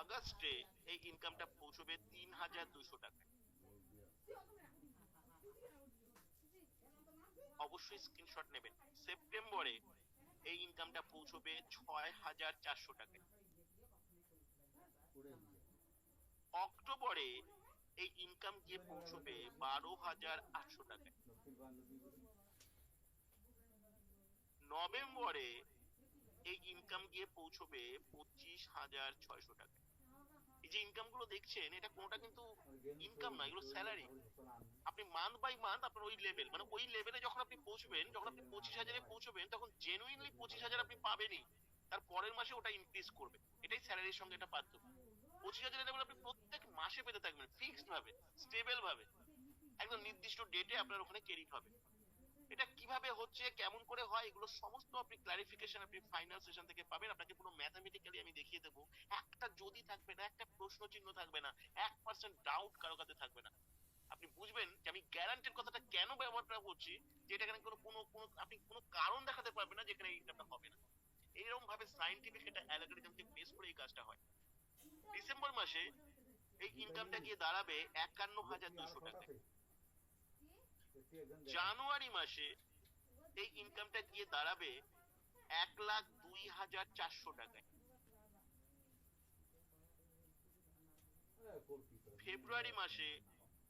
আগস্টে এই ইনকামটা পৌঁছবে 3,200 টাকা। অবশ্যই স্ক্রিনশট নেবেন। সেপ্টেম্বরে এই ইনকামটা পৌঁছবে 6,400 টাকায়। অক্টোবরে এই ইনকাম গিয়ে পৌঁছবে 12,800 টাকায়। নভেম্বরে এই ইনকাম গিয়ে পৌঁছবে 25,600 টাকায়। এই যে ইনকাম গুলো দেখছেন, এটা কোনটা কিন্তু ইনকাম না, এগুলো স্যালারি। আপনি মান্থ বাই মান্থ আপনার ওই লেভেল, মানে ওই লেভেলে যখন আপনি পৌঁছবেন, যখন আপনি 25,000-এ পৌঁছবেন, তখন জেনুইনলি 25,000 আপনি পাবেনই, তার পরের মাসে ওটা ইনক্রিজ করবে। এটাই স্যালারির সঙ্গে এটা পার্থক্য। 25,000-এর লেভেল আপনি প্রত্যেক মাসে পেতে থাকবেন, ফিক্সড ভাবে, স্টেবল ভাবে, একদম নির্দিষ্ট ডেটে আপনার ওখানে ক্রেডিট হবে। এটা কিভাবে হচ্ছে, কেমন করে হয়, এগুলো সমস্ত আপনি ক্লারিফিকেশন আপনি ফাইনাল সেশন থেকে পাবেন। আপনাকে পুরো ম্যাথামেটিক্যালি আমি দেখিয়ে দেবো, একটা যদি থাকবে না, একটা প্রশ্ন চিহ্ন থাকবে না, 1% ডাউট কারো কাছে থাকবে না। আপনি বুঝবেন যে আমি গ্যারান্টির কথাটা কেন ব্যবহারটা করছি, যে এটা এখানে কোনো কোনো কোনো আপনি কোনো কারণ দেখাতে পারবেন না যেখানে এইটা হবে না। এইরকম ভাবে সায়েন্টিফিক একটা অ্যালগরিদমকে বেস করে এই কাজটা হয়। ডিসেম্বর মাসে এই ইনকামটা গিয়ে দাঁড়াবে 51,200 টাকায়। জানুয়ারি মাসে এই ইনকামটা গিয়ে দাঁড়াবে 1,02,400 টাকায়। ফেব্রুয়ারি মাসে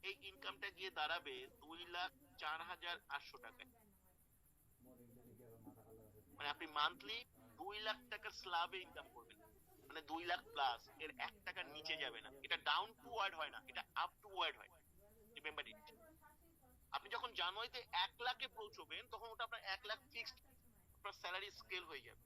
এই ইনকামটা গিয়ে দাঁড়াবে 2,04,800 টাকায়। মানে আপনি মান্থলি 2 লাখ টাকার স্ল্যাবে ইনকাম করবেন, মানে 2 লাখ প্লাস, এর 1 টাকার নিচে যাবে না। এটা ডাউন টু ওয়ার্ড হয় না, এটা আপ টু ওয়ার্ড হয়। Remember it. আপনি যখন জানুয়ারিতে 1 লাখে পৌঁছবেন, তখন ওটা আপনার 1 লাখ ফিক্সড আপনার স্যালারি স্কেল হয়ে যাবে।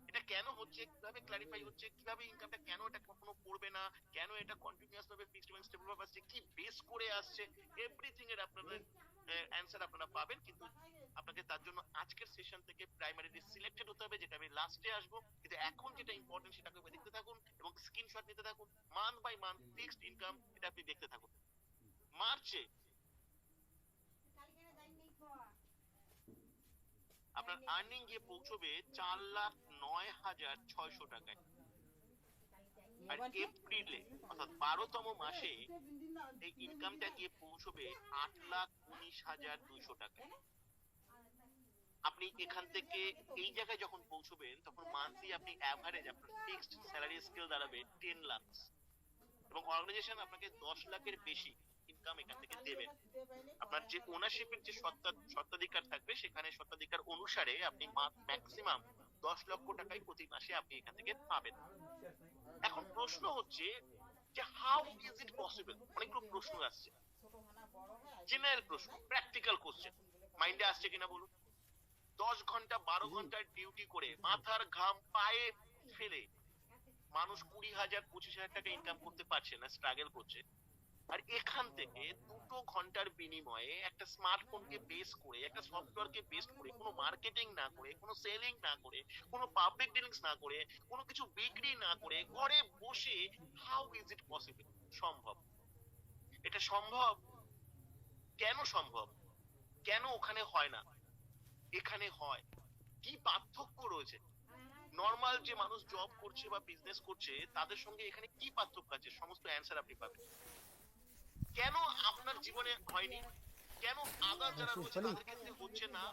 এটা কেন হচ্ছে, কিভাবে ক্লারিফাই হচ্ছে, কিভাবে ইনকামটা কেন এটা কখনো পড়বে না, কেন এটা কন্টিনিউয়াস ভাবে ফিক্সড এবং স্টেবল ভাবে আসছে, কি বেস করে আসছে, এভরিথিং এর আপনাদের অ্যান্সার আপনারা পাবেন। কিন্তু আপনাকে তার জন্য আজকের সেশন থেকে প্রাইমারিলি সিলেক্টেড হতে হবে, যেটা আমি লাস্টে আসবো। কিন্তু এখন যেটা ইম্পর্টেন্ট সেটাকে দেখতে থাকুন এবং স্ক্রিনশট নিতে থাকুন। Month by month fixed income, এটা আপনি দেখতে থাকুন। মার্চে আপনার আর্নিং গিয়ে পৌঁছবে 4,09,600 টাকায়। আর এপ্রিলে অর্থাৎ 12তম মাসে এই ইনকামটা গিয়ে পৌঁছবে 8,19,200 টাকায়। আপনি এখান থেকে এই জায়গায় যখন পৌঁছবেন, তখন মান্থলি আপনি অ্যাভারেজ আপনার ফিক্সড স্যালারি স্কেল দাঁড়াবে 10 লাখ, এবং অর্গানাইজেশন আপনাকে 10 লাখের বেশি ইনকাম এখান থেকে দেবেন। আপনার যে ওনারশিপের যে স্বত্বাধিকার থাকবে, সেখানে স্বত্বাধিকার অনুসারে আপনি ম্যাক্সিমাম 10 লক্ষ টাকাই প্রতি মাসে আপনি এখান থেকে পাবেন। এখন প্রশ্ন হচ্ছে যে হাউ ইজ ইট পসিবল। অনেকগুলো প্রশ্ন আসছে, জেনারেল প্রশ্ন, প্র্যাকটিক্যাল কোশ্চেন মাইন্ডে আসছে কিনা বলুন। 10 ঘন্টা 12 ঘন্টার ডিউটি করে মাথার ঘাম পায়ে ফেলে মানুষ 20,000 25,000 টাকা ইনকাম করতে পারছে না, স্ট্রাগল করছে। আর এখান থেকে 2 ঘন্টার বিনিময়ে একটা স্মার্টফোনকে বেস করে, একটা সফটওয়্যারকে বেস করে, কোনো মার্কেটিং না করে, কোনো সেলিং না করে, কোনো পাবলিক ডিলিংস না করে, কোনো কিছু বিক্রি না করে, ঘরে বসে হাউ ইজ ইট পসিবল? সম্ভব। এটা সম্ভব। কেন সম্ভব? কেন ওখানে হয় না, এখানে হয়? কি পার্থক্য রয়েছে? নর্মাল যে মানুষ জব করছে বা বিজনেস করছে, তাদের সঙ্গে এখানে কি পার্থক্য আছে? সমস্ত অ্যান্সার আপনি পাবেন। কেন আপনার জীবনে হয়নি, কেন আদার যারা রয়েছে তাদের ক্ষেত্রে হচ্ছে না,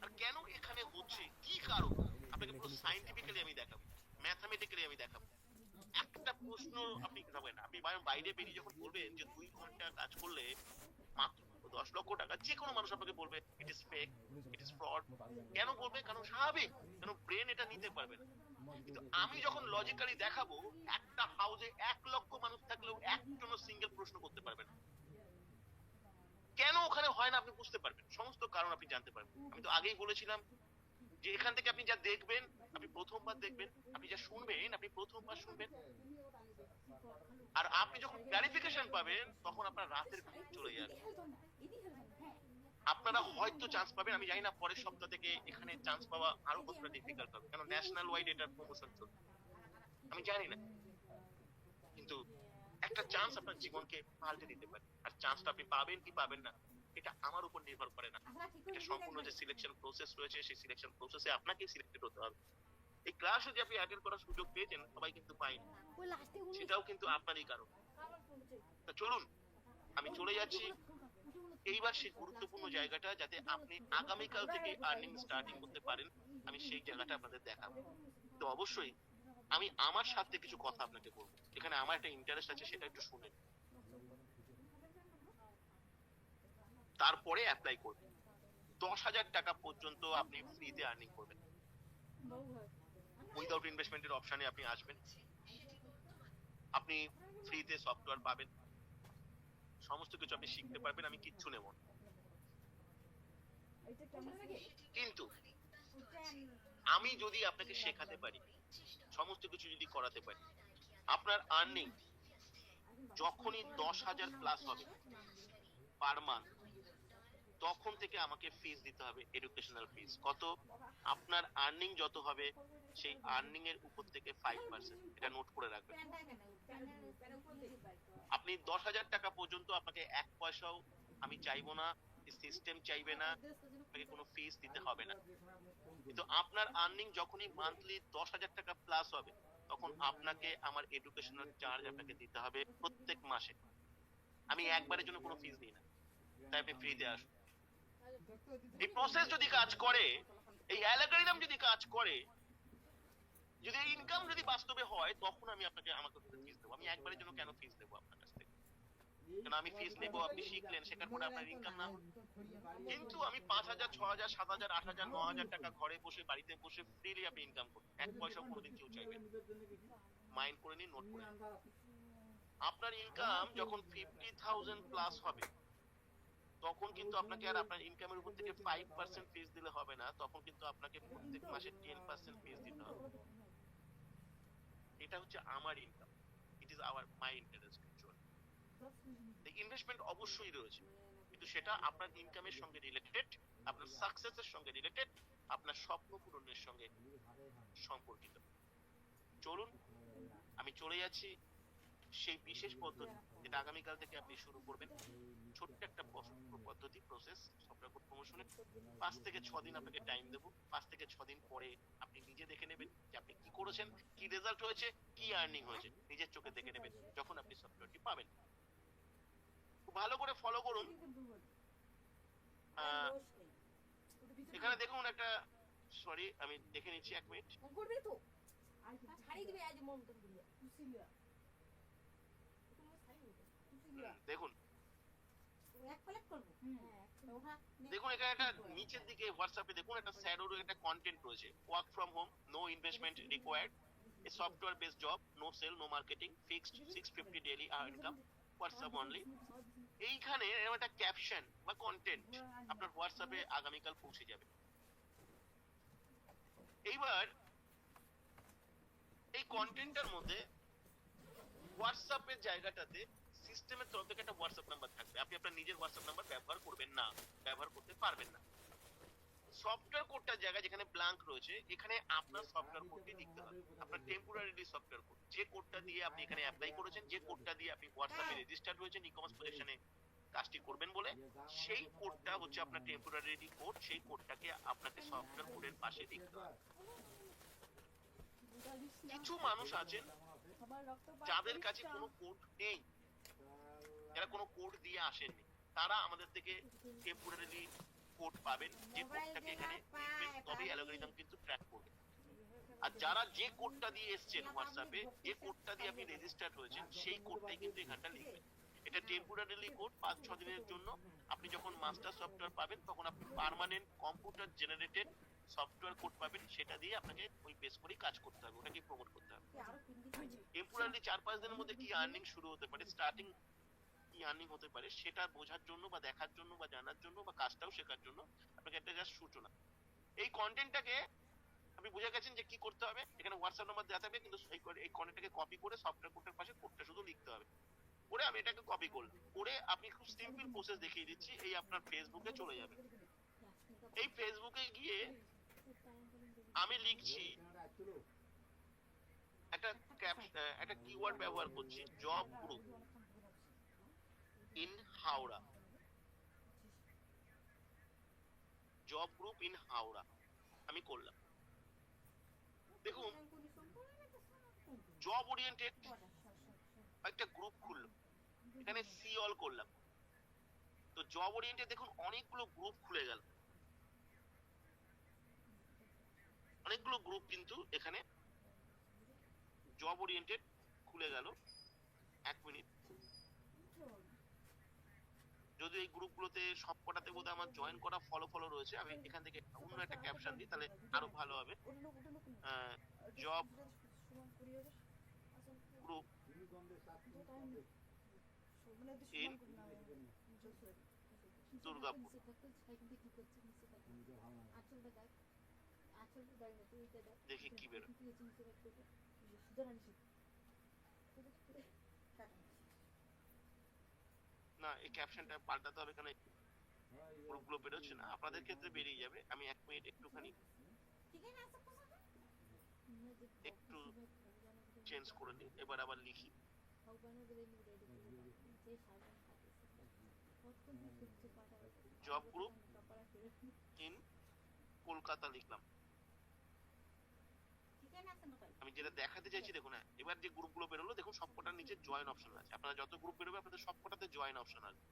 আর কেন এখানে হচ্ছে, কি কারণ? আপনাকে পুরো সায়েন্টিফিক্যালি আমি দেখাবো, ম্যাথামেটিক্যালি আমি দেখাবো। একটা প্রশ্ন আপনি যাবেন, আপনি বাইরে বেরিয়ে যখন বলবেন যে 2 ঘন্টা কাজ করলে মাত্র 10 লক্ষ টাকা, যে কোনো মানুষ আপনাকে বলবে it is fake, it is fraud. কেন বলবে? কারণ স্বাভাবিক, কারণ ব্রেন এটা নিতে পারবে না। কিন্তু আমি যখন লজিক্যালি দেখাবো, একটা হাউসে 1 লক্ষ মানুষ থাকলেও একজনও সিঙ্গেল প্রশ্ন করতে পারবে না। কেন ওখানে হয় না আপনি বুঝতে পারবেন, সমস্ত কারণ আপনি জানতে পারবেন। আমি তো আগেই বলেছিলাম যে এখান থেকে আপনি যা দেখবেন, আপনি প্রথমবার দেখবেন, আপনি যা শুনবেন, আপনি প্রথমবার শুনবেন। আর আপনি যখন ক্লারিফিকেশন পাবেন, তখন আপনার রাতের ঘুম চলে যাবে। আপনারা হয়তো চান্স পাবেন, আমি জানি না পরের সপ্তাহ থেকে এখানে চান্স পাওয়া আরো কতটা ডিফিকাল্ট হবে, কারণ ন্যাশনাল ওয়াইড এটার প্রমোশন চলছে, আমি জানি না। কিন্তু একটা চান্স আপনার জীবনকে পাল্টে দিতে পারে। আর চান্সটা আপনি পাবেন কি পাবেন না, এটা আমার উপর নির্ভর করে না। এটা সম্পূর্ণ যে সিলেকশন প্রসেস রয়েছে, সেই সিলেকশন প্রসেসে আপনাকেই সিলেক্টেড হতে হবে। এই ক্লাসও যে আপনি অ্যাটেন্ড করার সুযোগ পেয়েছেন, সবাই কিন্তু পায়নি, সেটাও কিন্তু আপনারই কারণ। তা চলুন, আমি চলে যাচ্ছি এইবার সেই গুরুত্বপূর্ণ জায়গাটা, যাতে আপনি আগামীকাল থেকে আর্নিং স্টার্টিং করতে পারেন। আমি সেই জায়গাটা আপনাদের দেখাবো। তো অবশ্যই আমি আমার সাথে কিছু কথা আপনাকে বলবো, এখানে আমার একটা ইন্টারেস্ট আছে, সেটা একটু শুনে তারপরে অ্যাপ্লাই করবেন। 10,000 টাকা পর্যন্ত আপনি ফ্রিতে আর্নিং করবেন, উইদাউট ইনভেস্টমেন্টের অপশনে আপনি আসবেন, আপনি ফ্রিতে সফটওয়্যার পাবেন, সমস্ত কিছু আপনি শিখতে পারবেন, আমি কিচ্ছু নেব না। কিন্তু আমি যদি আপনাকে শেখাতে পারি, সমস্ত কিছু যদি করাতে পারি, আপনার আর্নিং যখনই 10,000 প্লাস হবে পার মান্থ, তখন থেকে আমাকে ফিস দিতে হবে, এডুকেশনাল ফিস। কত? আপনার আর্নিং যত হবে সেই আর্নিং এর উপর থেকে 5%, এটা নোট করে রাখবেন। আপনি 10,000 টাকা পর্যন্ত আপনাকে 1 পয়সাও আমি চাইবো না, সিস্টেম চাইবে না, আপনাকে কোনো ফিস দিতে হবে না। কিন্তু আপনার আর্নিং যখনই মান্থলি 10,000 টাকা প্লাস হবে, তখন আপনাকে আমার এডুকেশনাল চার্জ আপনাকে দিতে হবে প্রত্যেক মাসে। আমি একবারের জন্য কোনো ফিস দিই না, তাই আপনি ফ্রিতে আসুন। এই প্রসেস যদি কাজ করে, এই অ্যালগরিদম যদি কাজ করে, যদি ইনকাম যদি বাস্তবে হয়, তখন আমি আপনাকে আমাকে ফিস দেবো। আমি একবারের জন্য কেন ফিস দেবো আপনার কাছ থেকে? কেন আমি ফিস নেবো, আপনি শিখলেন, শেখার পরে আপনার ইনকাম না হলো? কিন্তু আমি 5,000, 6,000, 7,000, 8,000, 9,000 টাকা ঘরে বসে, বাড়িতে বসে ফ্রিলি আপনি ইনকাম করুন, 1 পয়সাও কোনোদিন কেউ চাইবে না। মাইন্ড করে নিন, নোট করে নিন। আপনার ইনকাম যখন 50,000 প্লাস হবে, তখন কিন্তু আপনাকে আর আপনার ইনকামের উপর থেকে 5% ফিস দিলে হবে না, তখন কিন্তু আপনাকে প্রত্যেক মাসে 10% ফিস দিতে হবে। এটা হচ্ছে আমার income, it is our my interest actually. Investment অবশ্যই রয়েছে, কিন্তু সেটা আপনার ইনকামের সঙ্গে রিলেটেড, আপনার সাকসেসের সঙ্গে রিলেটেড, আপনার স্বপ্ন পূরণের সঙ্গে সম্পর্কিত। চলুন আমি চলে যাচ্ছি সেই বিশেষ পদ্ধতি যেটা আগামীকাল থেকে আপনি শুরু করবেন। ছোট্ট একটা পদ্ধতি, প্রসেস, সফটওয়্যার কোড প্রমোশনের। 5 থেকে 6 দিন আপনাকে টাইম দেবো। 5 থেকে 6 দিন পরে আপনি নিজে দেখে নেবেন যে আপনি কি করেছেন, কি রেজাল্ট হয়েছে, কি আর্নিং হয়েছে, নিজের চোখে দেখে নেবেন যখন আপনি সফটওয়্যারটি পাবেন। খুব ভালো করে ফলো করুন। এখানে দেখুন একটা, সরি আমি দেখে নিচ্ছি, 1 মিনিট। দেখুন দেখুন এখানে একটা নিচের দিকে হোয়াটসঅ্যাপে দেখুন একটা স্যাডোর একটা কন্টেন্ট রয়েছে, work from home, no investment required, a software based job, no sale, no marketing, fixed 650 daily income, WhatsApp only. এইখানে এরকম একটা ক্যাপশন বা কন্টেন্ট আপনার হোয়াটসঅ্যাপে আগামীকাল পৌঁছে যাবে। এইবার এই কন্টেন্টটার মধ্যে হোয়াটসঅ্যাপের জায়গাটাতে সিস্টেমের তরফ থেকে একটা হোয়াটসঅ্যাপ নাম্বার থাকবে। আপনি আপনার নিজের হোয়াটসঅ্যাপ নাম্বার ব্যবহার করবেন না, ব্যবহার করতে পারবেন না। সফটওয়্যার কোডটার জায়গায় যেখানে ব্ল্যাঙ্ক রয়েছে, এখানে আপনার সফটওয়্যার কোডটি লিখতে হবে, আপনার টেম্পোরারি সফটওয়্যার কোড, যে কোডটা দিয়ে আপনি এখানে অ্যাপ্লাই করেছেন, যে কোডটা দিয়ে আপনি হোয়াটসঅ্যাপে রেজিস্টার্ড হয়েছেন ই কমার্স প্রজেকশনে কাজটি করবেন বলে, সেই কোডটা হচ্ছে আপনার টেম্পোরারি কোড। সেই কোডটাকে আপনাকে সফটওয়্যার কোডের পাশে লিখতে হবে। কিছু মানুষ আছেন যাদের কাছে কোনো কোড নেই, যারা কোনো কোড দিয়ে আসেননি, তারা আমাদের থেকে টেম্পোরারি কোড পাবেন, যে কোডটাকে এখানে লিখবেন, তবেই অ্যালগরিদম কিন্তু ট্র্যাক করবে। আর যারা যে কোডটা দিয়ে এসেছেন হোয়াটসঅ্যাপে, যে কোডটা দিয়ে আপনি রেজিস্টার্ড হয়েছেন, সেই কোডটাই কিন্তু এখানটা লিখবেন। এটা টেম্পোরারি কোড, 5-6 দিনের জন্য। আপনি যখন মাস্টার সফটওয়্যার পাবেন, তখন আপনি permanent computer generated software code পাবেন, সেটা দিয়ে আপনাকে ওই বেস করেই কাজ করতে হবে, ওটাকে প্রমোট করতে হবে। টেম্পোরারি 4-5 দিনের মধ্যে কি আর্নিং শুরু হতে পারে, স্টার্টিং কি আর্নিং হতে পারে, সেটা বোঝার জন্য বা দেখার জন্য বা জানার জন্য বা কাজটাও শেখার জন্য আপনাকে একটা জাস্ট সূচনা। এই কন্টেন্টটাকে আপনি বুঝে গেছেন যে কি করতে হবে। এখানে হোয়াটসঅ্যাপ নাম্বার দেওয়া থাকবে, কিন্তু এই কন্টেন্টটাকে কপি করে সফটওয়্যার কোডের পাশে কোডটা শুধু লিখতে হবে। করে আমি এটাকে কপি করলাম, করে আপনি খুব সিম্পল প্রসেস দেখিয়ে দিচ্ছি। এই আপনার ফেসবুকে চলে যাবে। এই ফেসবুকে গিয়ে আমি লিখছি একটা কিওয়ার্ড ব্যবহার করছি, job group in Howrah, job group in Howrah আমি করলাম। দেখুন জব ওরিয়েন্টেড একটা গ্রুপ খুললো, এখানে সি অল করলাম, তো জব ওরিয়েন্টেড দেখুন অনেকগুলো গ্রুপ খুলে গেল। অনেকগুলো গ্রুপ কিন্তু এখানে জব ওরিয়েন্টেড খুলে গেল। 1 মিনিট, যদি এই গ্রুপগুলোতে সবকটাতে বোধহয় আমার জয়েন করা ফলো রয়েছে, আমি এখান থেকে অন্য একটা ক্যাপশন দিই তাহলে আরো ভালো হবে। জব গ্রুপ ইন দুর্গাপুর, দেখি কি বেরোয়। না, এই ক্যাপশনটা পাল্টাতে হবে, কারণ গ্রুপগুলো বেরোচ্ছে না। আপনাদের ক্ষেত্রে বেরিয়ে যাবে। আমি 1 মিনিট একটুখানি একটু চেঞ্জ করে নিই, এবার আবার লিখি। জব গ্রুপ ইন কলকাতা লিখলাম। আমি যেটা দেখাতে চাইছি দেখুন, হ্যাঁ, এবার যে গ্রুপগুলো বেরোলো দেখুন সবকটার নিচে জয়েন অপশন আছে। আপনারা যত গ্রুপ বেরোবে আপনাদের সবকটাতে জয়েন অপশন আছে,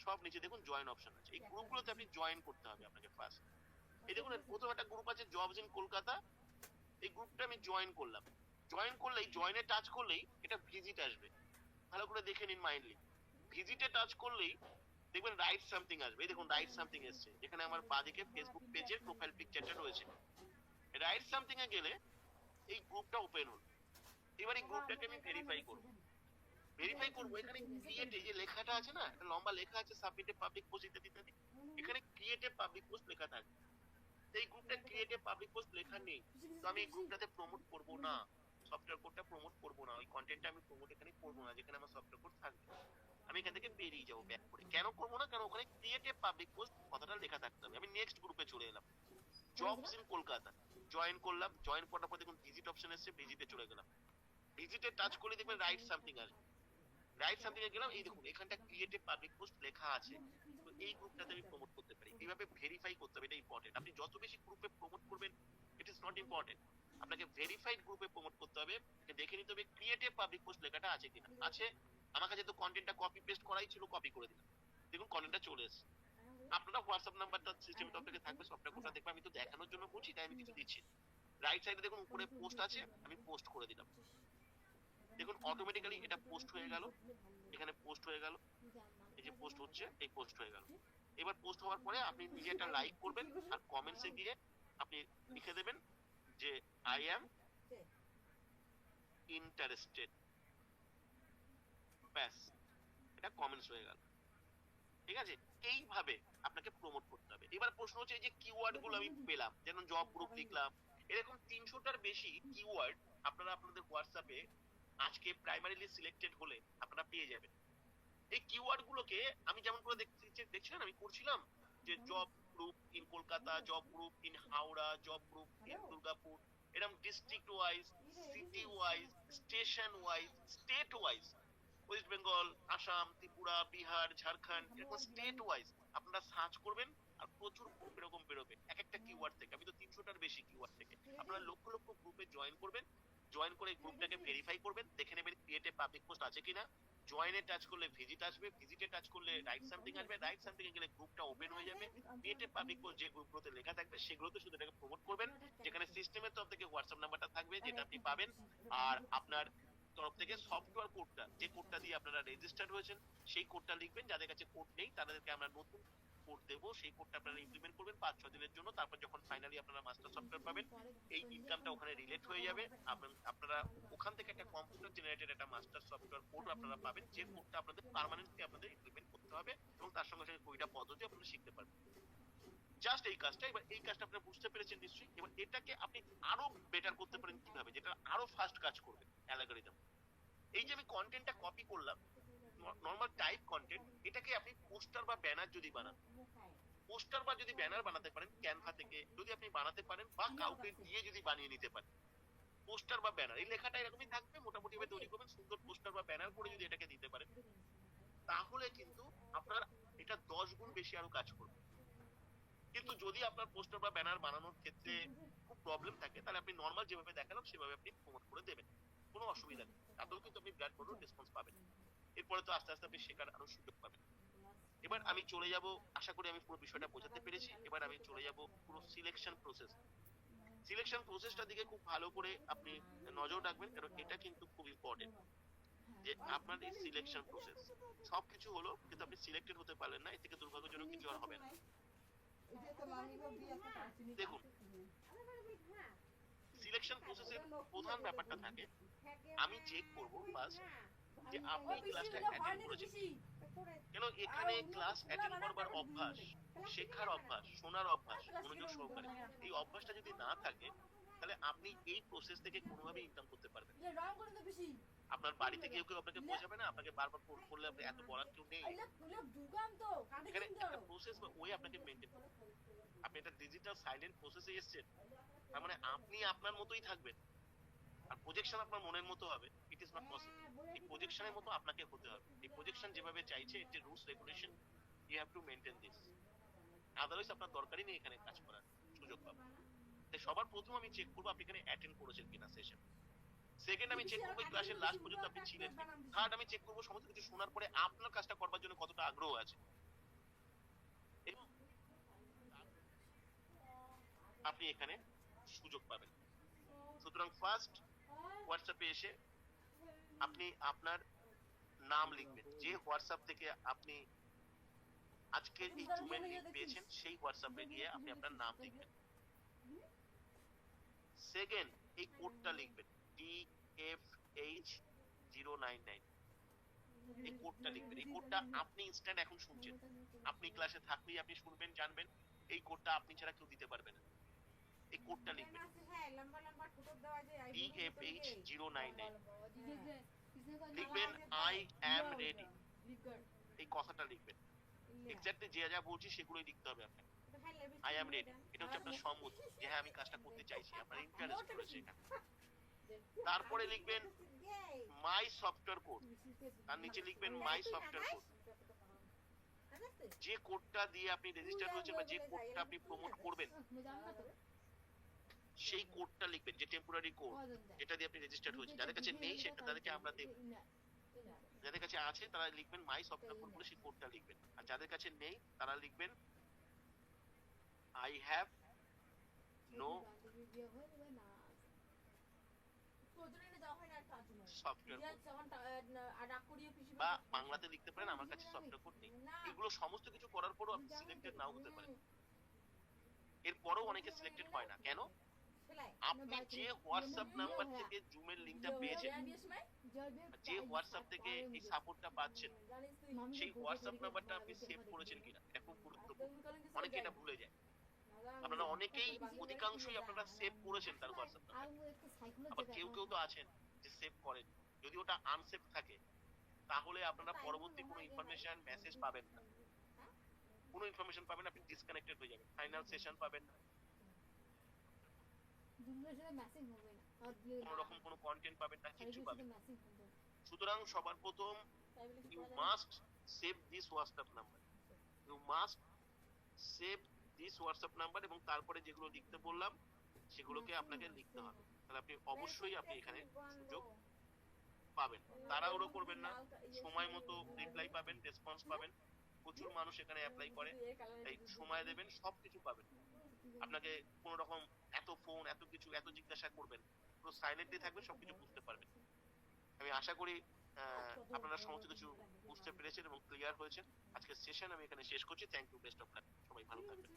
সব নিচে দেখুন জয়েন অপশন আছে। এই গ্রুপগুলোতে আপনি জয়েন করতে হবে আপনাকে ফার্স্ট। এই দেখুন প্রথম একটা গ্রুপ আছে জবস ইন কলকাতা, এই গ্রুপটা আমি জয়েন করলাম। জয়েন করলেই, জয়েনে টাচ করলেই এটা ভিজিট আসবে, ভালো করে দেখে নিন মাইন্ডলি। ভিজিটে টাচ করলেই দেখবেন রাইট সামথিং আসবে। এই দেখুন রাইট সামথিং এসছে, যেখানে আমার বাঁদিকে ফেসবুক পেজের প্রোফাইল পিকচারটা রয়েছে। রাইট সামথিং এ গেলে এই গ্রুপটা ওপেন হলো। এবার এই গ্রুপটাকে আমি ভেরিফাই করবো। এখানে ক্রিয়েট, এই যে লেখাটা আছে না, একটা লম্বা লেখা আছে সাবমিট এ পাবলিক পোস্ট ইত্যাদি ইত্যাদি, এখানে ক্রিয়েট এ পাবলিক পোস্ট লেখা থাকে। এই গ্রুপটা ক্রিয়েট এ পাবলিক পোস্ট লেখা নেই, তো আমি এই গ্রুপটাতে প্রমোট করব না, সফটওয়্যার কোডটা প্রমোট করব না, ওই কন্টেন্টটা আমি প্রমোট এখানে করব না যেখানে আমার সফটওয়্যার কোড থাকবে। আমি এখান থেকে বেরিয়ে যাবো ব্যাক করে। কেন করবো না? কারণ ওখানে ক্রিয়েট এ পাবলিক পোস্ট কথাটা লেখা থাকতে হবে। আমি নেক্সট গ্রুপে চলে এলাম, জবস ইন কলকাতা, জয়েন করলাম। জয়েন করার পর দেখুন ভিজিট অপশন এসছে, ভিজিটে চলে গেলাম। ভিজিটে টাচ করে দেখবেন রাইট সামথিং আসবে। রাইট সামথিং এ গেলাম, এই দেখুন এখানটা ক্রিয়েট এ পাবলিক পোস্ট লেখা আছে। তো এই গ্রুপটাতে আমি প্রমোট করতে পারি। এইভাবে ভেরিফাই করতে হবে, এটা ইম্পর্টেন্ট। আপনি যত বেশি গ্রুপে প্রমোট করবেন ইট ইজ নট ইম্পর্টেন্ট, আপনাকে ভেরিফাইড গ্রুপে প্রমোট করতে হবে। দেখে নিতে হবে ক্রিয়েট এ পাবলিক পোস্ট লেখাটা আছে কিনা। আছে, আমার কাছে তো কন্টেন্টটা কপি পেস্ট করাই ছিল, কপি করে দিলাম, দেখুন কন্টেন্টটা চলে এসেছে। আপনারা হোয়াটসঅ্যাপ নাম্বারটা সিস্টেমের তরফ থেকে থাকবে, সফটওয়্যার কোডটা দেখবে। আমি তো দেখানোর জন্য করছি তাই আমি কিছু দিচ্ছি। রাইট সাইডে দেখুন উপরে পোস্ট আছে, আমি পোস্ট করে দিলাম। দেখুন অটোমেটিক্যালি এটা পোস্ট হয়ে গেল, এখানে পোস্ট হয়ে গেল, এই যে পোস্ট হচ্ছে, এই পোস্ট হয়ে গেল। এবার পোস্ট হওয়ার পরে আপনি নিজে একটা লাইক করবেন আর কমেন্টসে গিয়ে আপনি লিখে দেবেন যে আই অ্যাম ইন্টারেস্টেড, ব্যাস, এটা কমেন্টস হয়ে গেল। ঠিক আছে, এইভাবে আপনাকে প্রমোট করতে হবে। এবার প্রশ্ন হচ্ছে এই যে কিওয়ার্ড গুলো আমি পেলাম, যেমন জব গ্রুপ লিখলাম, এরকম 300টার বেশি কিওয়ার্ড আপনারা আপনাদের হোয়াটসঅ্যাপে আজকে প্রাইমারিলি সিলেক্টেড হলে আপনারা পেয়ে যাবেন। এই কিওয়ার্ড গুলোকে আমি যেমন করে দেখছিলাম, আমি করছিলাম যে job group in Kolkata, job group in Howrah, job group in Durgapur, এরকম district wise, city wise, station wise, state wise, West Bengal, Assam, Tripura, Bihar, Jharkhand, এরকম স্টেট ওয়াইজ আপনারা সার্চ করবেন আর প্রচুর গ্রুপ এরকম বেরোবে এক একটা কিওয়ার্ড থেকে। আমি তো 300টার বেশি কিওয়ার্ড থেকে আপনারা লক্ষ লক্ষ গ্রুপে জয়েন করবেন। জয়েন করে গ্রুপটাকে ভেরিফাই করবেন, দেখে নেবেন ক্রিয়েট এ পাবলিক পোস্ট আছে কিনা। জয়েনে টাচ করলে ভিজিট আসবে, ভিজিটে টাচ করলে রাইট সামথিং আসবে, রাইট সামথিং এ গেলে গ্রুপটা ওপেন হয়ে যাবে। ক্রিয়েট এ পাবলিক পোস্ট যে গ্রুপগুলোতে লেখা থাকবে সেগুলোতে শুধু এটাকে প্রমোট করবেন, যেখানে সিস্টেমের তরফ থেকে হোয়াটসঅ্যাপ নাম্বারটা থাকবে যেটা আপনি পাবেন, আর আপনার তরফ থেকে সফটওয়্যার কোডটা, যে কোডটা দিয়ে আপনারা রেজিস্টার্ড হয়েছেন সেই কোডটা লিখবেন। যাদের কাছে কোড নেই তাদেরকে আমরা নতুন কোড দেবো, সেই কোডটা আপনারা ইমপ্লিমেন্ট করবেন 5-6 দিনের জন্য। তারপর যখন ফাইনালি আপনারা মাস্টার সফটওয়্যার পাবেন, এই ইনকামটা ওখানে রিলেট হয়ে যাবে। আপনারা ওখান থেকে একটা কম্পিউটার জেনারেটেড একটা মাস্টার সফটওয়্যার কোড আপনারা পাবেন, যে কোডটা আপনাদের পার্মানেন্টলি আপনাদের ইমপ্লিমেন্ট করতে হবে এবং তার সঙ্গে সঙ্গে কুড়িটা পদ্ধতি আপনারা শিখতে পারবেন। জাস্ট এই কাজটা। এবার এই কাজটা আপনারা বুঝতে পেরেছেন নিশ্চয়ই। এবার এটাকে আপনি আরো বেটার করতে পারেন কিভাবে, যেটা আরো ফাস্ট কাজ করবে অ্যালগরিদম। এই যে আমি কন্টেন্টটা কপি করলাম, নর্মাল টাইপ কন্টেন্ট, এটাকে আপনি পোস্টার বা ব্যানার যদি বানান, পোস্টার বা যদি ব্যানার বানাতে পারেন ক্যানভা থেকে, যদি আপনি বানাতে পারেন বা কাউকে দিয়ে যদি বানিয়ে নিতে পারেন, পোস্টার বা ব্যানার এই লেখাটা এরকমই থাকবে, মোটামুটি ভাবে তৈরি করবেন, সুন্দর পোস্টার বা ব্যানার করে যদি এটাকে দিতে পারেন, তাহলে কিন্তু আপনার এটা 10 গুণ বেশি আরো কাজ করবে। কিন্তু যদি আপনার পোস্টার বা ব্যানার বানানোর ক্ষেত্রে খুব প্রবলেম থাকে, তাহলে আপনি নর্মাল যেভাবে দেখালাম সেভাবে আপনি প্রমোট করে দেবেন, কোনো অসুবিধা নেই, তাতেও কিন্তু আপনি বিরাট বড় রেসপন্স পাবেন। এরপরে তো আস্তে আস্তে আপনি শেখার আরো সুযোগ পাবেন। এবার আমি চলে যাব, আশা করি আমি পুরো বিষয়টা বোঝাতে পেরেছি। এবার আমি চলে যাব পুরো সিলেকশন প্রসেস। সিলেকশন প্রসেসটার দিকে খুব ভালো করে আপনি নজর রাখবেন, কারণ এটা কিন্তু খুব ইম্পর্টেন্ট যে আপনার এই সিলেকশন প্রসেস সবকিছু হলো কিন্তু আপনি সিলেক্টেড হতে পারলেন না, এর থেকে দুর্ভাগ্যজনক কিছু আর হবে না। দেখুন, সিলেকশন প্রসেসের প্রধান ব্যাপারটা থাকে, আমি চেক করব ফার্স্ট যে আপনি ক্লাসটা অ্যাটেন্ড করেছেন। কেন এখানে ক্লাস অ্যাটেন্ড করবার অভ্যাস, শেখার অভ্যাস, শোনার অভ্যাস, মনোযোগ সহকারে এই অভ্যাসটা যদি না থাকে, তাহলে আপনি এই প্রসেস থেকে কোনোভাবে ইনকাম করতে পারবেন না। আপনার বাড়িতে কেউ কেউ আপনাকে বোঝাবে না, আপনাকে বারবার ফোন করলে আপনি এত বলার কেউ নেই। এখানে একটা প্রসেস বা ওয়ে আপনাকে মেনটেন করতে হবে। আপনি একটা ডিজিটাল সাইলেন্ট প্রসেসে এসেছেন, তার মানে আপনি আপনার মতোই থাকবেন, আর প্রজেকশন আপনার মনের মতো হবে। It is not possible. এই প্রজেকশনের মতো আপনাকে হতে হবে। এই প্রজেকশন যেভাবে চাইছে, যে rules regulation, you have to maintain this, otherwise আপনার দরকারই নেই এখানে কাজ করার সুযোগ পাবেন। তাই সবার প্রথম আমি চেক করবো আপনি এখানে অ্যাটেন্ড করেছেন কিনা সেশন। সেকেন্ড আমি চেক করবো ক্লাসের লাস্ট পর্যন্ত আপনি ছিলেন। থার্ড আমি চেক করবো সমস্ত কিছু শোনার পরে আপনার কাজটা করবার জন্য কতটা আগ্রহ আছে, এবং আপনি এখানে সুযোগ পাবেন। সুতরাং ফার্স্ট হোয়াটসঅ্যাপে এসে আপনি আপনার নাম লিখবেন। যে হোয়াটসঅ্যাপ থেকে আপনি আজকে এই জুমের লিংক পেয়েছেন, সেই হোয়াটসঅ্যাপে গিয়ে আপনি আপনার নাম লিখবেন। সেকেন্ড, এই কোডটা লিখবেন DFH099। এই কোডটা লিখবেন। এই কোডটা আপনি ইনস্ট্যান্ট এখন শুনছেন, আপনি ক্লাসে থাকলেই আপনি শুনবেন, জানবেন। এই কোডটা আপনি ছাড়া কেউ দিতে পারবে না। এই কোডটা লিখবেন DFH099। লিখবেন আই অ্যাম রেডি, এই কথাটা লিখবেন। এক্স্যাক্টলি যে যা বলছি সেগুলোই লিখতে হবে আপনাকে। আই অ্যাম রেডি, এটা হচ্ছে আপনার সম্মতি যে হ্যাঁ আমি কাজটা করতে চাইছি, আপনার ইন্টারেস্ট রয়েছে এখানে। তারপরে লিখবেন মাই সফটওয়্যার কোড, তার নিচে লিখবেন মাই সফটওয়্যার কোড। যে কোডটা দিয়ে আপনি রেজিস্টার হয়েছে বা যে কোডটা আপনি প্রমোট করবেন, সেই কোডটা লিখবেন, যে টেম্পোরারি কোড যেটা দিয়ে আপনি রেজিস্টার্ড হয়েছে। যাদের কাছে নেই সেটা তাদেরকে আমরা দেব, যাদের কাছে আছে তারা লিখবেন মাই সফটওয়্যার কোড বলে সেই কোডটা লিখবেন। আর যাদের কাছে নেই তারা লিখবেন I have no software code, বা বাংলাতে লিখতে পারেন আমার কাছে সফটওয়্যার কোড নেই। এগুলো সমস্ত কিছু করার পরও আপনি সিলেক্টেড নাও হতে পারেন। এরপরও অনেকে সিলেক্টেড হয় না। কেন? আপনি যে হোয়াটসঅ্যাপ নাম্বার থেকে জুমের লিংকটা পেয়েছেন, যে হোয়াটসঅ্যাপ থেকে এই সাপোর্টটা পাচ্ছেন, সেই হোয়াটসঅ্যাপ নাম্বারটা আপনি সেভ করেছেন কিনা, এটা খুব গুরুত্বপূর্ণ। অনেকে এটা ভুলে যায়। আপনারা অনেকেই, অধিকাংশই আপনারা সেভ করেছেন তার হোয়াটসঅ্যাপ নাম্বার। আবার কেউ কেউ তো আছেন যে সেভ করেন। যদি ওটা আনসেভ থাকে তাহলে আপনারা পরবর্তী কোনো ইনফরমেশন, মেসেজ পাবেন না, কোনো ইনফরমেশন পাবেন না, আপনি ডিসকানেক্টেড হয়ে যাবেন, ফাইনাল সেশন পাবেন না, কোনো রকম কোনো কন্টেন্ট পাবেন না, কিছু পাবেন না। সুতরাং সবার প্রথম you must save this WhatsApp number, you must save this WhatsApp number, এবং তারপরে যেগুলো লিখতে বললাম সেগুলোকে আপনাকে লিখতে হবে। তাহলে আপনি অবশ্যই আপনি এখানে সুযোগ পাবেন। তাড়াহুড়ো করবেন না, সময় মতো রিপ্লাই পাবেন, রেসপন্স পাবেন। প্রচুর মানুষ এখানে অ্যাপ্লাই করে, তাই সময় দেবেন, সবকিছু পাবেন। আপনাকে কোন রকম এত ফোন, এত কিছু, এত জিজ্ঞাসা করবেন, পুরো সাইলেন্টলি থাকবেন, সবকিছু বুঝতে পারবেন। আমি আশা করি আপনারা সমস্ত কিছু বুঝতে পেরেছেন এবং ক্লিয়ার হয়েছেন। আজকের সেশন আমি এখানে শেষ করছি। Thank you, best of luck, সবাই ভালো থাকবেন।